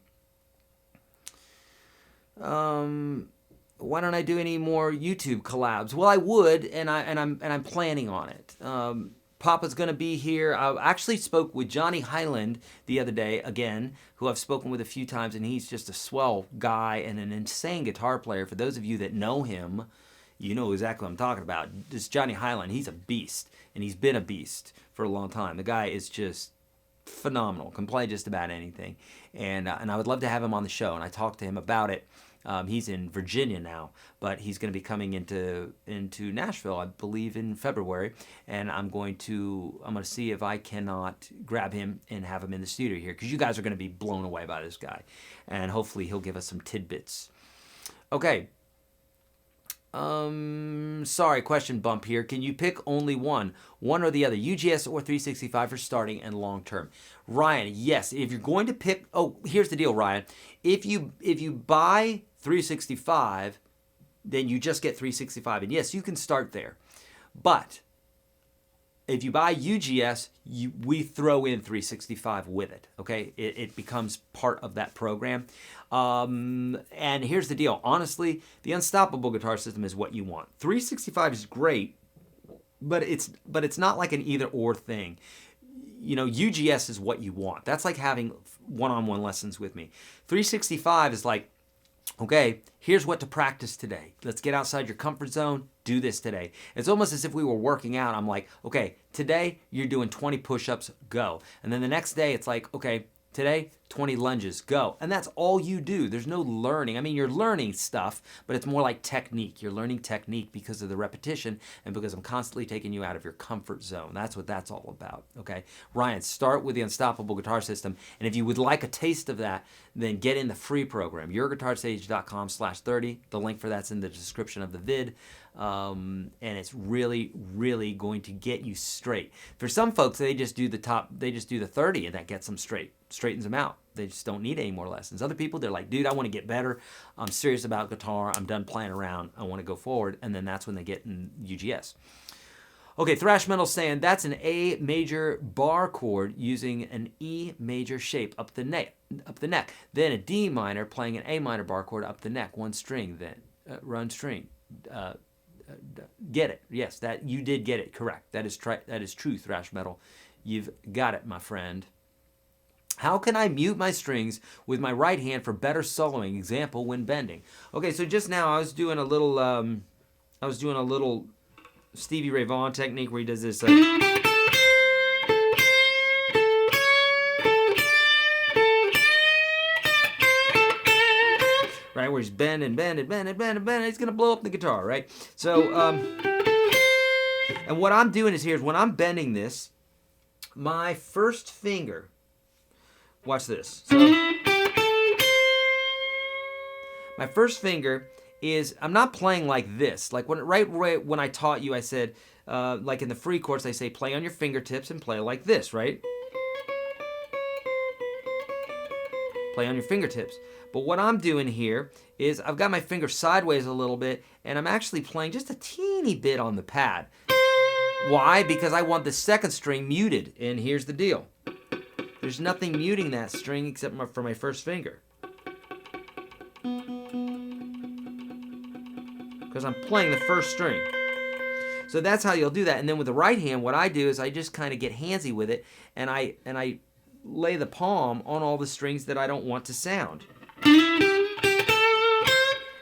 Why don't I do any more YouTube collabs? Well, I would, and I'm planning on it. Papa's going to be here. I actually spoke with Johnny Highland the other day, again, who I've spoken with a few times, and he's just a swell guy and an insane guitar player. For those of you that know him, you know exactly what I'm talking about. This Johnny Highland, he's a beast, and he's been a beast for a long time. The guy is just phenomenal, can play just about anything, and I would love to have him on the show, and I talked to him about it. He's in Virginia now, but he's going to be coming into Nashville, I believe, in February, and I'm going to see if I cannot grab him and have him in the studio here, because you guys are going to be blown away by this guy, and hopefully he'll give us some tidbits. Okay. Sorry, question bump here. Can you pick only one or the other, UGS or 365 for starting and long term? Ryan, yes. If you're going to pick, here's the deal, Ryan. If you buy 365, then you just get 365, and yes, you can start there. But if you buy UGS, we throw in 365 with it, okay? It becomes part of that program. And here's the deal. Honestly, the Unstoppable Guitar System is what you want. 365 is great, but it's not like an either-or thing. You know, UGS is what you want. That's like having one-on-one lessons with me. 365 is like, okay, here's what to practice today. Let's get outside your comfort zone. Do this today. It's almost as if we were working out. I'm like, okay, today you're doing 20 push-ups, go. And then the next day it's like, okay, today 20 lunges, go. And that's all you do. There's no learning. I mean, you're learning stuff, but it's more like technique. You're learning technique because of the repetition and because I'm constantly taking you out of your comfort zone. That's what that's all about, okay? Ryan, start with the Unstoppable Guitar System. And if you would like a taste of that, then get in the free program, YourGuitarSage.com/30. The link for that's in the description of the vid. And it's really, really going to get you straight. For some folks, they just do the 30 and that gets them straight, straightens them out. They just don't need any more lessons. Other people, they're like, dude, I want to get better. I'm serious about guitar. I'm done playing around. I want to go forward. And then that's when they get in UGS. Okay, Thrash Metal saying that's an A major bar chord using an E major shape up the neck. Then a D minor playing an A minor bar chord up the neck. One string, then run string. Get it? Yes, that you did get it correct. That is true, Thrash Metal. You've got it, my friend. How can I mute my strings with my right hand for better soloing? Example, when bending. Okay, so just now I was doing a little Stevie Ray Vaughan technique where he does this. Right, where he's bending. He's gonna blow up the guitar, right? So, and what I'm doing is when I'm bending this, my first finger. Watch this. So, my first finger is, I'm not playing like this. Like right when I taught you, I said, like in the free course, I say play on your fingertips and play like this, right? Play on your fingertips. But what I'm doing here is I've got my finger sideways a little bit, and I'm actually playing just a teeny bit on the pad. Why? Because I want the second string muted, and here's the deal. There's nothing muting that string except for my first finger. Because I'm playing the first string. So that's how you'll do that. And then with the right hand, what I do is I just kind of get handsy with it, and I lay the palm on all the strings that I don't want to sound.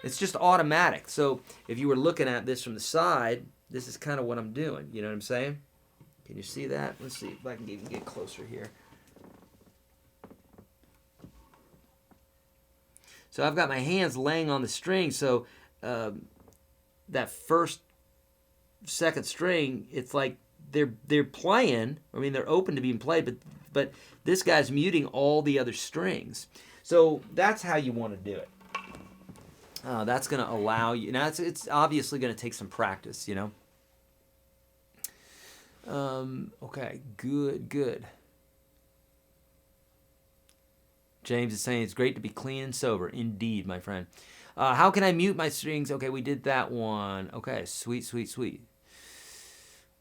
It's just automatic. So if you were looking at this from the side, this is kind of what I'm doing. You know what I'm saying? Can you see that? Let's see if I can even get closer here. So I've got my hands laying on the string, so that first, second string, it's like they're playing. I mean, they're open to being played, but this guy's muting all the other strings. So that's how you want to do it. That's going to allow you. Now, it's obviously going to take some practice, you know. Okay, good. James is saying it's great to be clean and sober. Indeed, my friend. How can I mute my strings? Okay, we did that one. Okay, sweet.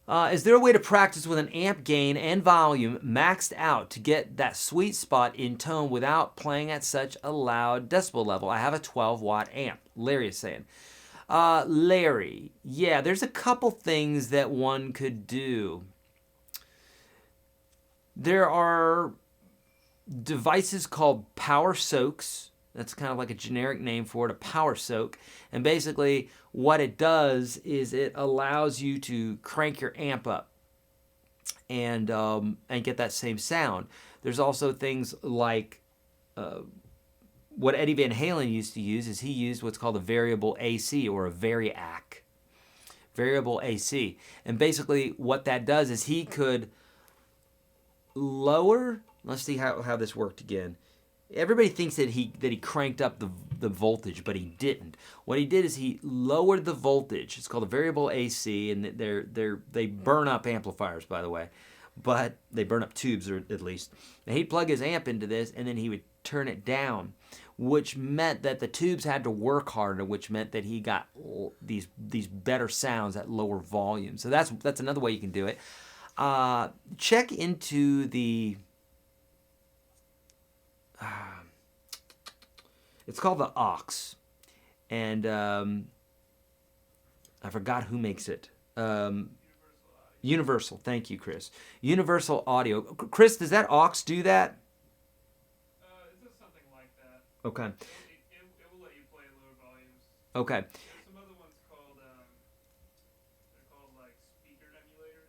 Is there a way to practice with an amp gain and volume maxed out to get that sweet spot in tone without playing at such a loud decibel level? I have a 12-watt amp. Larry is saying. Larry, yeah, there's a couple things that one could do. There are devices called power soaks. That's kind of like a generic name for it, a power soak. And basically what it does is it allows you to crank your amp up and get that same sound. There's also things like what Eddie Van Halen used to use is he used what's called a variable AC or a variac. Variable AC. And basically what that does is he could lower, let's see how this worked again. Everybody thinks that he cranked up the voltage, but he didn't. What he did is he lowered the voltage. It's called a variable AC, and they burn up amplifiers, by the way, but they burn up tubes, or at least. Now, he'd plug his amp into this, and then he would turn it down, which meant that the tubes had to work harder, which meant that he got these better sounds at lower volume. So that's another way you can do it. Check into the. It's called the Aux, and I forgot who makes it. Universal. Thank you, Chris. Universal Audio. Chris, does that Aux do that? It does something like that. Okay. It will let you play at lower volumes. Okay. There's some other ones called they're called like speaker emulators.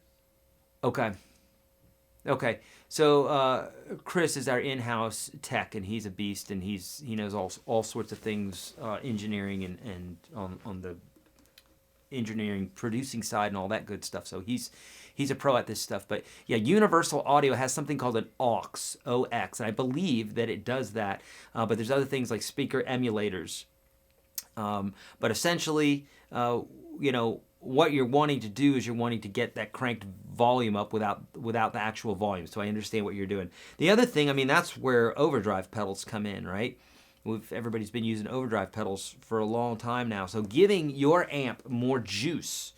Okay. So Chris is our in-house tech, and he's a beast, and he knows all sorts of things, engineering and on the engineering producing side and all that good stuff. So he's a pro at this stuff. But yeah, Universal Audio has something called an aux, O-X, and I believe that it does that. But there's other things like speaker emulators. But essentially, what you're wanting to do is you're wanting to get that cranked volume up without the actual volume. So I understand what you're doing. The other thing, I mean, that's where overdrive pedals come in, right? Everybody's been using overdrive pedals for a long time now. So giving your amp more juice,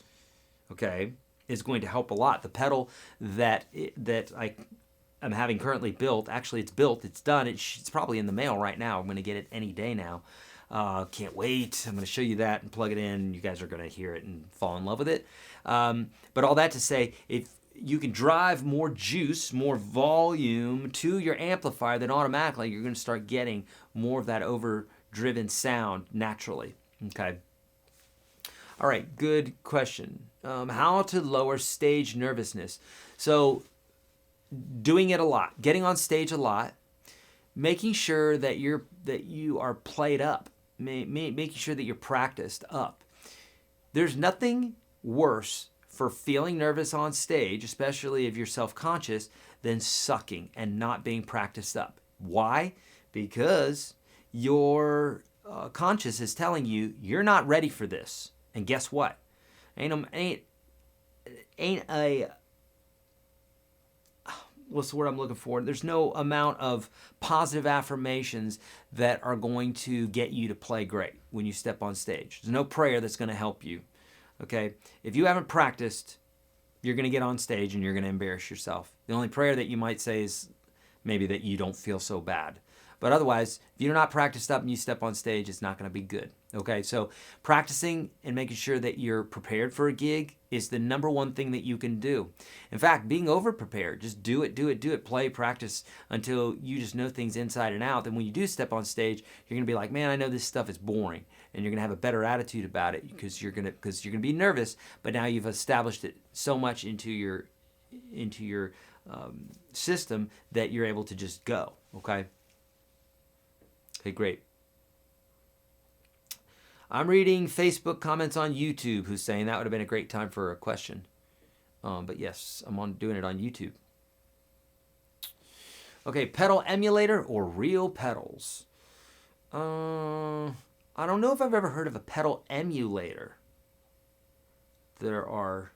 okay, is going to help a lot. The pedal that I'm having currently built, actually it's built, it's done, it's probably in the mail right now. I'm going to get it any day now. Can't wait. I'm going to show you that and plug it in. You guys are going to hear it and fall in love with it. But all that to say, if you can drive more juice, more volume to your amplifier, then automatically you're going to start getting more of that overdriven sound naturally. Okay. All right. Good question. How to lower stage nervousness. So doing it a lot, getting on stage a lot, making sure that you are played up, making sure that you're practiced up. There's nothing worse for feeling nervous on stage, especially if you're self-conscious, than sucking and not being practiced up. Why? Because your conscious is telling you you're not ready for this. And guess what? What's the word I'm looking for? There's no amount of positive affirmations that are going to get you to play great when you step on stage. There's no prayer that's going to help you. Okay? If you haven't practiced, you're going to get on stage and you're going to embarrass yourself. The only prayer that you might say is maybe that you don't feel so bad. But otherwise, if you're not practiced up and you step on stage, it's not going to be good. Okay, so practicing and making sure that you're prepared for a gig is the number one thing that you can do. In fact, being over-prepared, just do it, play, practice until you just know things inside and out. Then when you do step on stage, you're going to be like, man, I know this stuff is boring. And you're going to have a better attitude about it because you're going to be nervous, but now you've established it so much into your system that you're able to just go, okay? Okay, great. I'm reading Facebook comments on YouTube who's saying that would have been a great time for a question. But yes, I'm doing it on YouTube. Okay, pedal emulator or real pedals? I don't know if I've ever heard of a pedal emulator. There are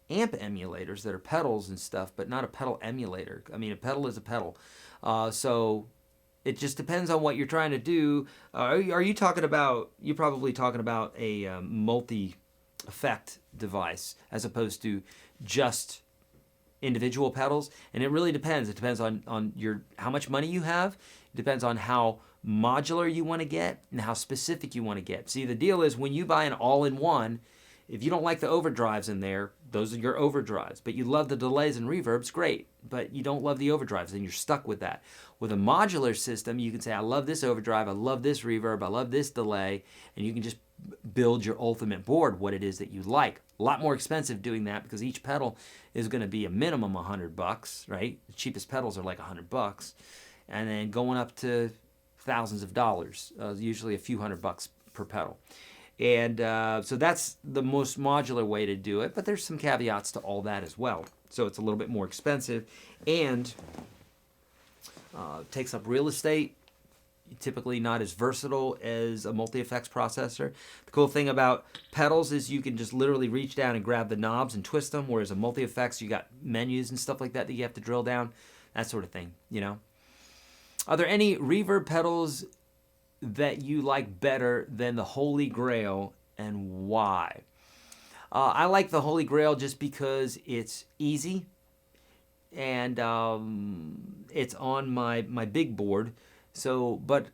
amp emulators that are pedals and stuff, but not a pedal emulator. I mean, a pedal is a pedal. So it just depends on what you're trying to do. Are you talking about, you're probably talking about a multi-effect device as opposed to just individual pedals, and it really depends. It depends on your how much money you have. It depends on how modular you want to get and how specific you want to get. See, the deal is when you buy an all-in-one, if you don't like the overdrives in there, those are your overdrives. But you love the delays and reverbs, great. But you don't love the overdrives, and you're stuck with that. With a modular system, you can say, I love this overdrive, I love this reverb, I love this delay, and you can just build your ultimate board, what it is that you like. A lot more expensive doing that because each pedal is going to be a minimum $100, right? The cheapest pedals are like $100, and then going up to thousands of dollars, usually a few $100 per pedal. And so that's the most modular way to do it, but there's some caveats to all that as well. So it's a little bit more expensive and takes up real estate, typically not as versatile as a multi-effects processor. The cool thing about pedals is you can just literally reach down and grab the knobs and twist them, whereas a multi-effects, you got menus and stuff like that that you have to drill down, that sort of thing, you know. Are there any reverb pedals that you like better than the Holy Grail, and why? I like the Holy Grail just because it's easy, and it's on my big board. So, but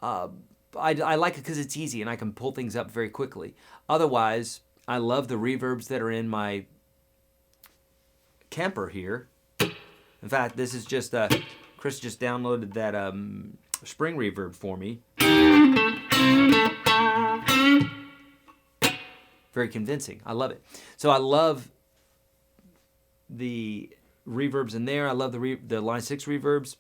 I like it because it's easy and I can pull things up very quickly. Otherwise, I love the reverbs that are in my Kemper here. In fact, this is just Chris just downloaded that spring reverb for me. Very convincing. I love it. So I love the reverbs in there. I love the line 6 reverbs.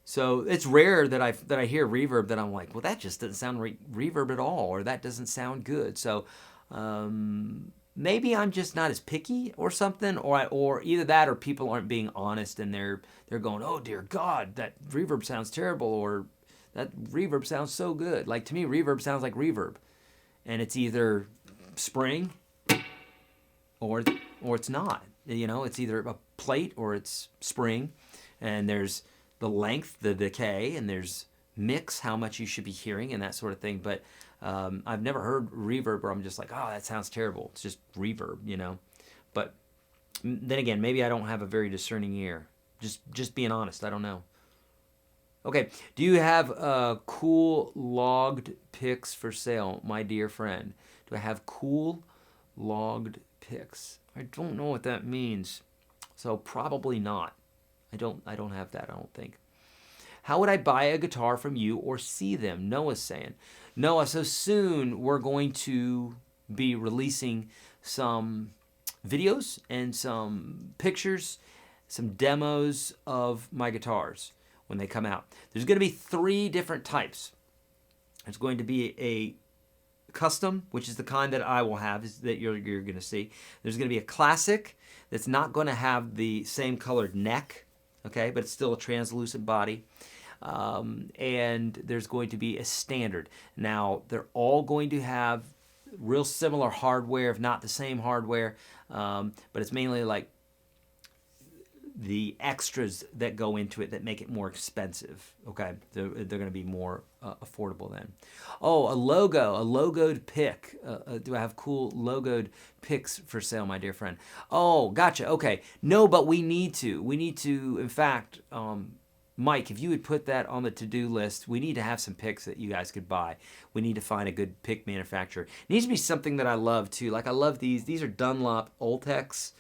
So it's rare that I hear reverb that I'm like, well, that just doesn't sound reverb at all, or that doesn't sound good. So maybe I'm just not as picky or something, or either that or people aren't being honest and they're going, oh dear God, that reverb sounds terrible, or that reverb sounds so good. Like, to me, reverb sounds like reverb, and it's either spring or it's not. You know, it's either a plate or it's spring, and there's the length, the decay, and there's mix, how much you should be hearing, and that sort of thing. But I've never heard reverb where I'm just like, oh, that sounds terrible. It's just reverb, you know. But then again, maybe I don't have a very discerning ear. Just being honest, I don't know. Okay, do you have cool logged picks for sale, my dear friend? Do I have cool logged picks? I don't know what that means, so probably not. I don't have that, I don't think. How would I buy a guitar from you or see them? Noah's saying. Noah, so soon we're going to be releasing some videos and some pictures, some demos of my guitars when they come out. There's going to be 3 different types. There's going to be a custom, which is the kind that I will have, is that you're going to see. There's going to be a classic that's not going to have the same colored neck, okay, but it's still a translucent body. And there's going to be a standard. Now, they're all going to have real similar hardware, if not the same hardware, but it's mainly like the extras that go into it that make it more expensive. Okay, they're going to be more affordable then. Oh, a logoed pick. Do I have cool logoed picks for sale, my dear friend? Oh, gotcha. Okay, no, but we need to. In fact, Mike, if you would put that on the to-do list, we need to have some picks that you guys could buy. We need to find a good pick manufacturer. It needs to be something that I love too. Like, I love these. These are Dunlop Ultex,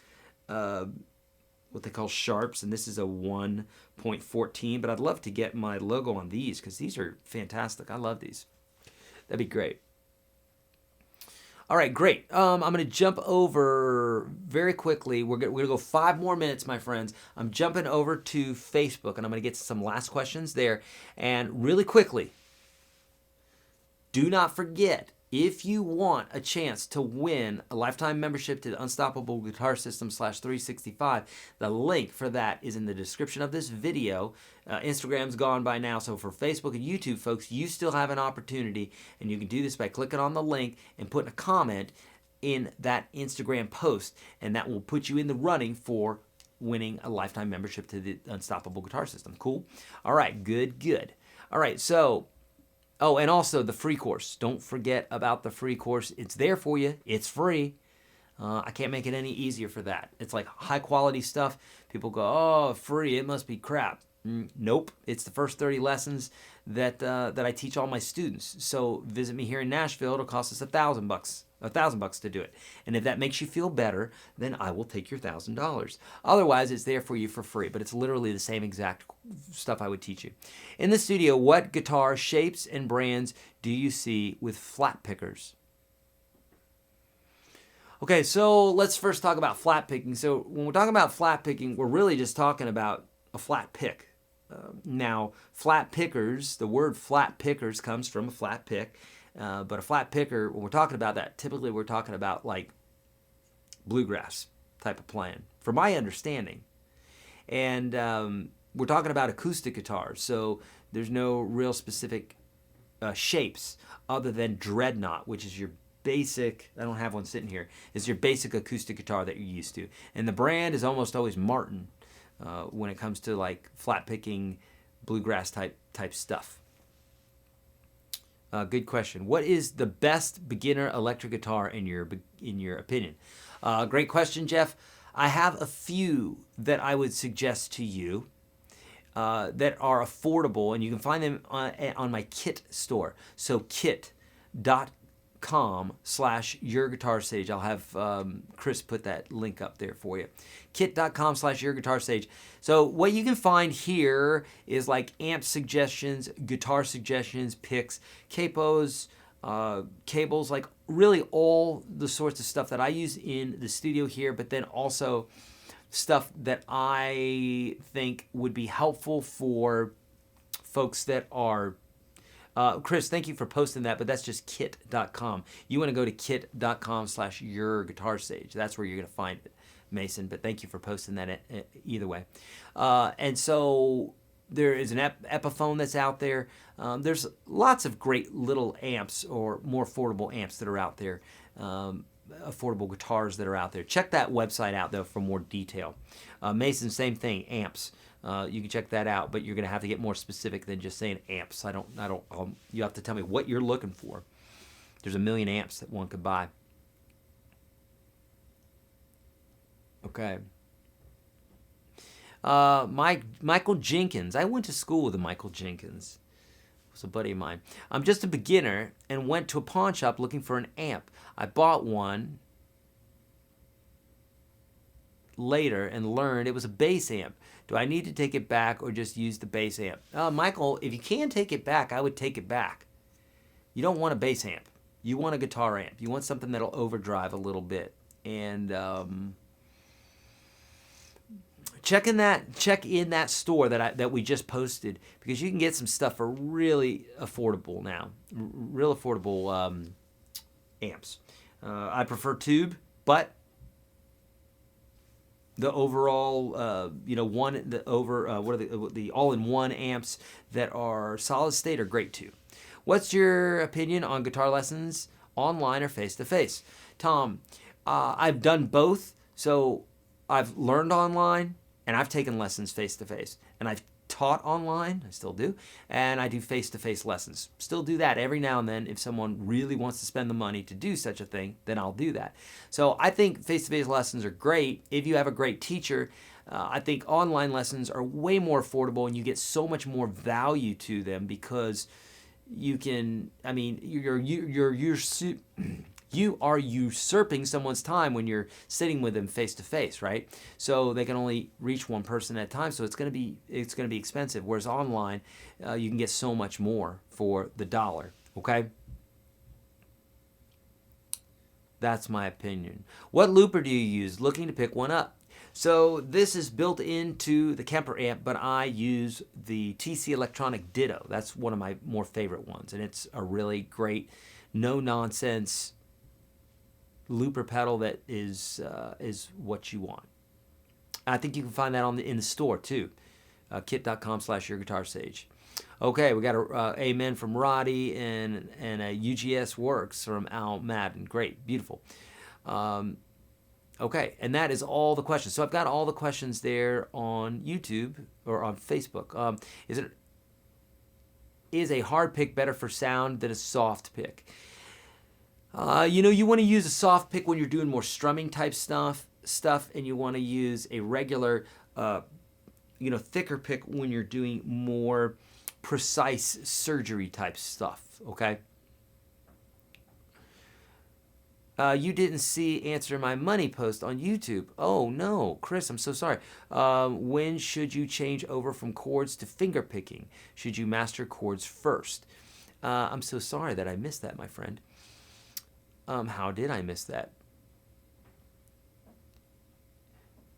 what they call sharps, and this is a 1.14, but I'd love to get my logo on these because these are fantastic. I love these. That'd be great. All right, great. I'm going to jump over very quickly. We're going to go 5 more minutes, my friends. I'm jumping over to Facebook, and I'm going to get some last questions there. And really quickly, do not forget, if you want a chance to win a lifetime membership to the Unstoppable Guitar System /365, the link for that is in the description of this video. Instagram's gone by now, so for Facebook and YouTube, folks, you still have an opportunity, and you can do this by clicking on the link and putting a comment in that Instagram post, and that will put you in the running for winning a lifetime membership to the Unstoppable Guitar System. Cool? All right, good. All right, so, oh, and also the free course. Don't forget about the free course. It's there for you. It's free. I can't make it any easier for that. It's like high quality stuff. People go, oh, free, it must be crap. Nope, it's the first 30 lessons that I teach all my students. So visit me here in Nashville. It'll cost us $1,000 to do it. And if that makes you feel better, then I will take your $1,000. Otherwise, it's there for you for free, but it's literally the same exact stuff I would teach you. In the studio, what guitar shapes and brands do you see with flat pickers? Okay, so let's first talk about flat picking. So when we're talking about flat picking, we're really just talking about a flat pick. Now, flat pickers, the word flat pickers comes from a flat pick, but a flat picker, when we're talking about that, typically we're talking about like bluegrass type of playing, from my understanding. And we're talking about acoustic guitars, so there's no real specific shapes other than dreadnought, which is your basic, I don't have one sitting here, is your basic acoustic guitar that you're used to. And the brand is almost always Martin. When it comes to like flat picking, bluegrass type stuff. Good question. What is the best beginner electric guitar in your opinion? Great question, Jeff. I have a few that I would suggest to you that are affordable, and you can find them on my Kit store. So kit.com/YourGuitarSage. I'll have Chris put that link up there for you. Kit.com/YourGuitarSage. So what you can find here is like amp suggestions, guitar suggestions, picks, capos, cables, like really all the sorts of stuff that I use in the studio here, but then also stuff that I think would be helpful for folks that are Chris, thank you for posting that, but that's just kit.com. You want to go to kit.com/YourGuitarSage. That's where you're going to find it, Mason, but thank you for posting that either way. And so there is an Epiphone that's out there. There's lots of great little amps or more affordable amps that are out there, affordable guitars that are out there. Check that website out, though, for more detail. Mason, same thing, amps. You can check that out, but you're going to have to get more specific than just saying amps. You have to tell me what you're looking for. There's a million amps that one could buy. Okay. Michael Jenkins. I went to school with a Michael Jenkins. It was a buddy of mine. I'm just a beginner and went to a pawn shop looking for an amp. I bought one later and learned it was a bass amp. Do I need to take it back or just use the bass amp? Michael, if you can take it back, I would take it back. You don't want a bass amp. You want a guitar amp. You want something that'll overdrive a little bit. And check in that store that we just posted, because you can get some stuff for really affordable now. Real affordable amps. I prefer tube, but the overall, the all-in-one amps that are solid state are great too. What's your opinion on guitar lessons, online or face-to-face? Tom, I've done both. So I've learned online and I've taken lessons face-to-face. And I've taught online, I still do, and I do face-to-face lessons. Still do that every now and then. If someone really wants to spend the money to do such a thing, then I'll do that. So I think face-to-face lessons are great if you have a great teacher. I think online lessons are way more affordable and you get so much more value to them, because you can, I mean, you are usurping someone's time when you're sitting with them face to face, right? So they can only reach one person at a time, so it's going to be expensive. Whereas online, you can get so much more for the dollar. Okay, that's my opinion. What looper do you use? Looking to pick one up. So this is built into the Kemper amp, but I use the TC Electronic Ditto. That's one of my more favorite ones, and it's a really great no nonsense looper pedal that is what you want. I think you can find that in the store too, kit.com/YourGuitarSage. Okay, we got a amen from Roddy and a UGS Works from Al Madden. Great, beautiful. Okay, and that is all the questions. So I've got all the questions there on YouTube or on Facebook. Is a hard pick better for sound than a soft pick? You want to use a soft pick when you're doing more strumming type stuff, and you want to use a regular, thicker pick when you're doing more precise surgery type stuff. Okay. You didn't see answer my money post on YouTube. Oh no, Chris, I'm so sorry. When should you change over from chords to finger picking? Should you master chords first? I'm so sorry that I missed that, my friend. How did I miss that?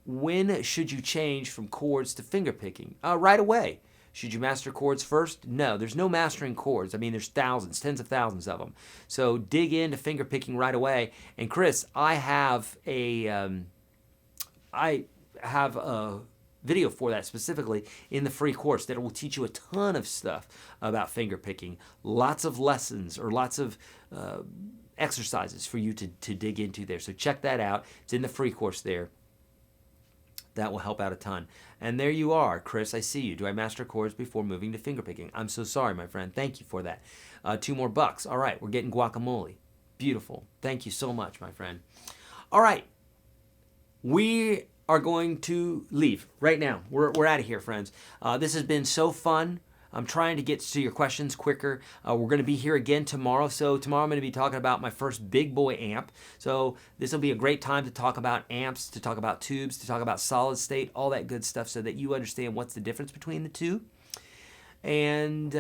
When should you change from chords to finger picking? Right away. Should you master chords first? No, there's no mastering chords. I mean, there's thousands, tens of thousands of them. So dig into finger picking right away. And Chris, I have a video for that specifically in the free course that will teach you a ton of stuff about finger picking. Lots of lessons or lots of exercises for you to dig into there. So check that out. It's in the free course there. That will help out a ton. And there you are, Chris. I see you. Do I master chords before moving to fingerpicking? I'm so sorry, my friend. Thank you for that. $2 more. All right, we're getting guacamole. Beautiful. Thank you so much, my friend. All right, we are going to leave right now. We're out of here, friends. This has been so fun. I'm trying to get to your questions quicker. We're going to be here again tomorrow. So tomorrow I'm going to be talking about my first big boy amp. So this will be a great time to talk about amps, to talk about tubes, to talk about solid state, all that good stuff so that you understand what's the difference between the two. And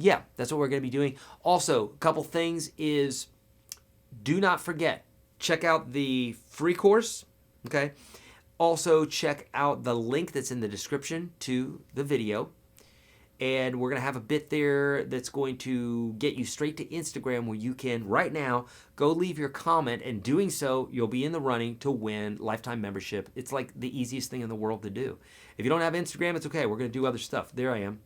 yeah, that's what we're going to be doing. Also, a couple things is do not forget, check out the free course, okay? Also, check out the link that's in the description to the video. And we're going to have a bit there that's going to get you straight to Instagram where you can, right now, go leave your comment. And doing so, you'll be in the running to win lifetime membership. It's like the easiest thing in the world to do. If you don't have Instagram, it's okay. We're going to do other stuff. There I am.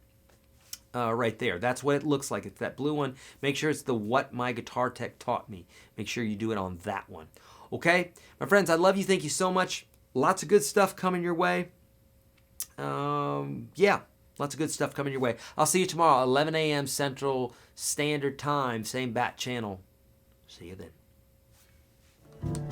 Right there. That's what it looks like. It's that blue one. Make sure it's the What My Guitar Tech Taught Me. Make sure you do it on that one. Okay? My friends, I love you. Thank you so much. Lots of good stuff coming your way. Yeah. Lots of good stuff coming your way. I'll see you tomorrow, 11 a.m. Central Standard Time, same bat channel. See you then.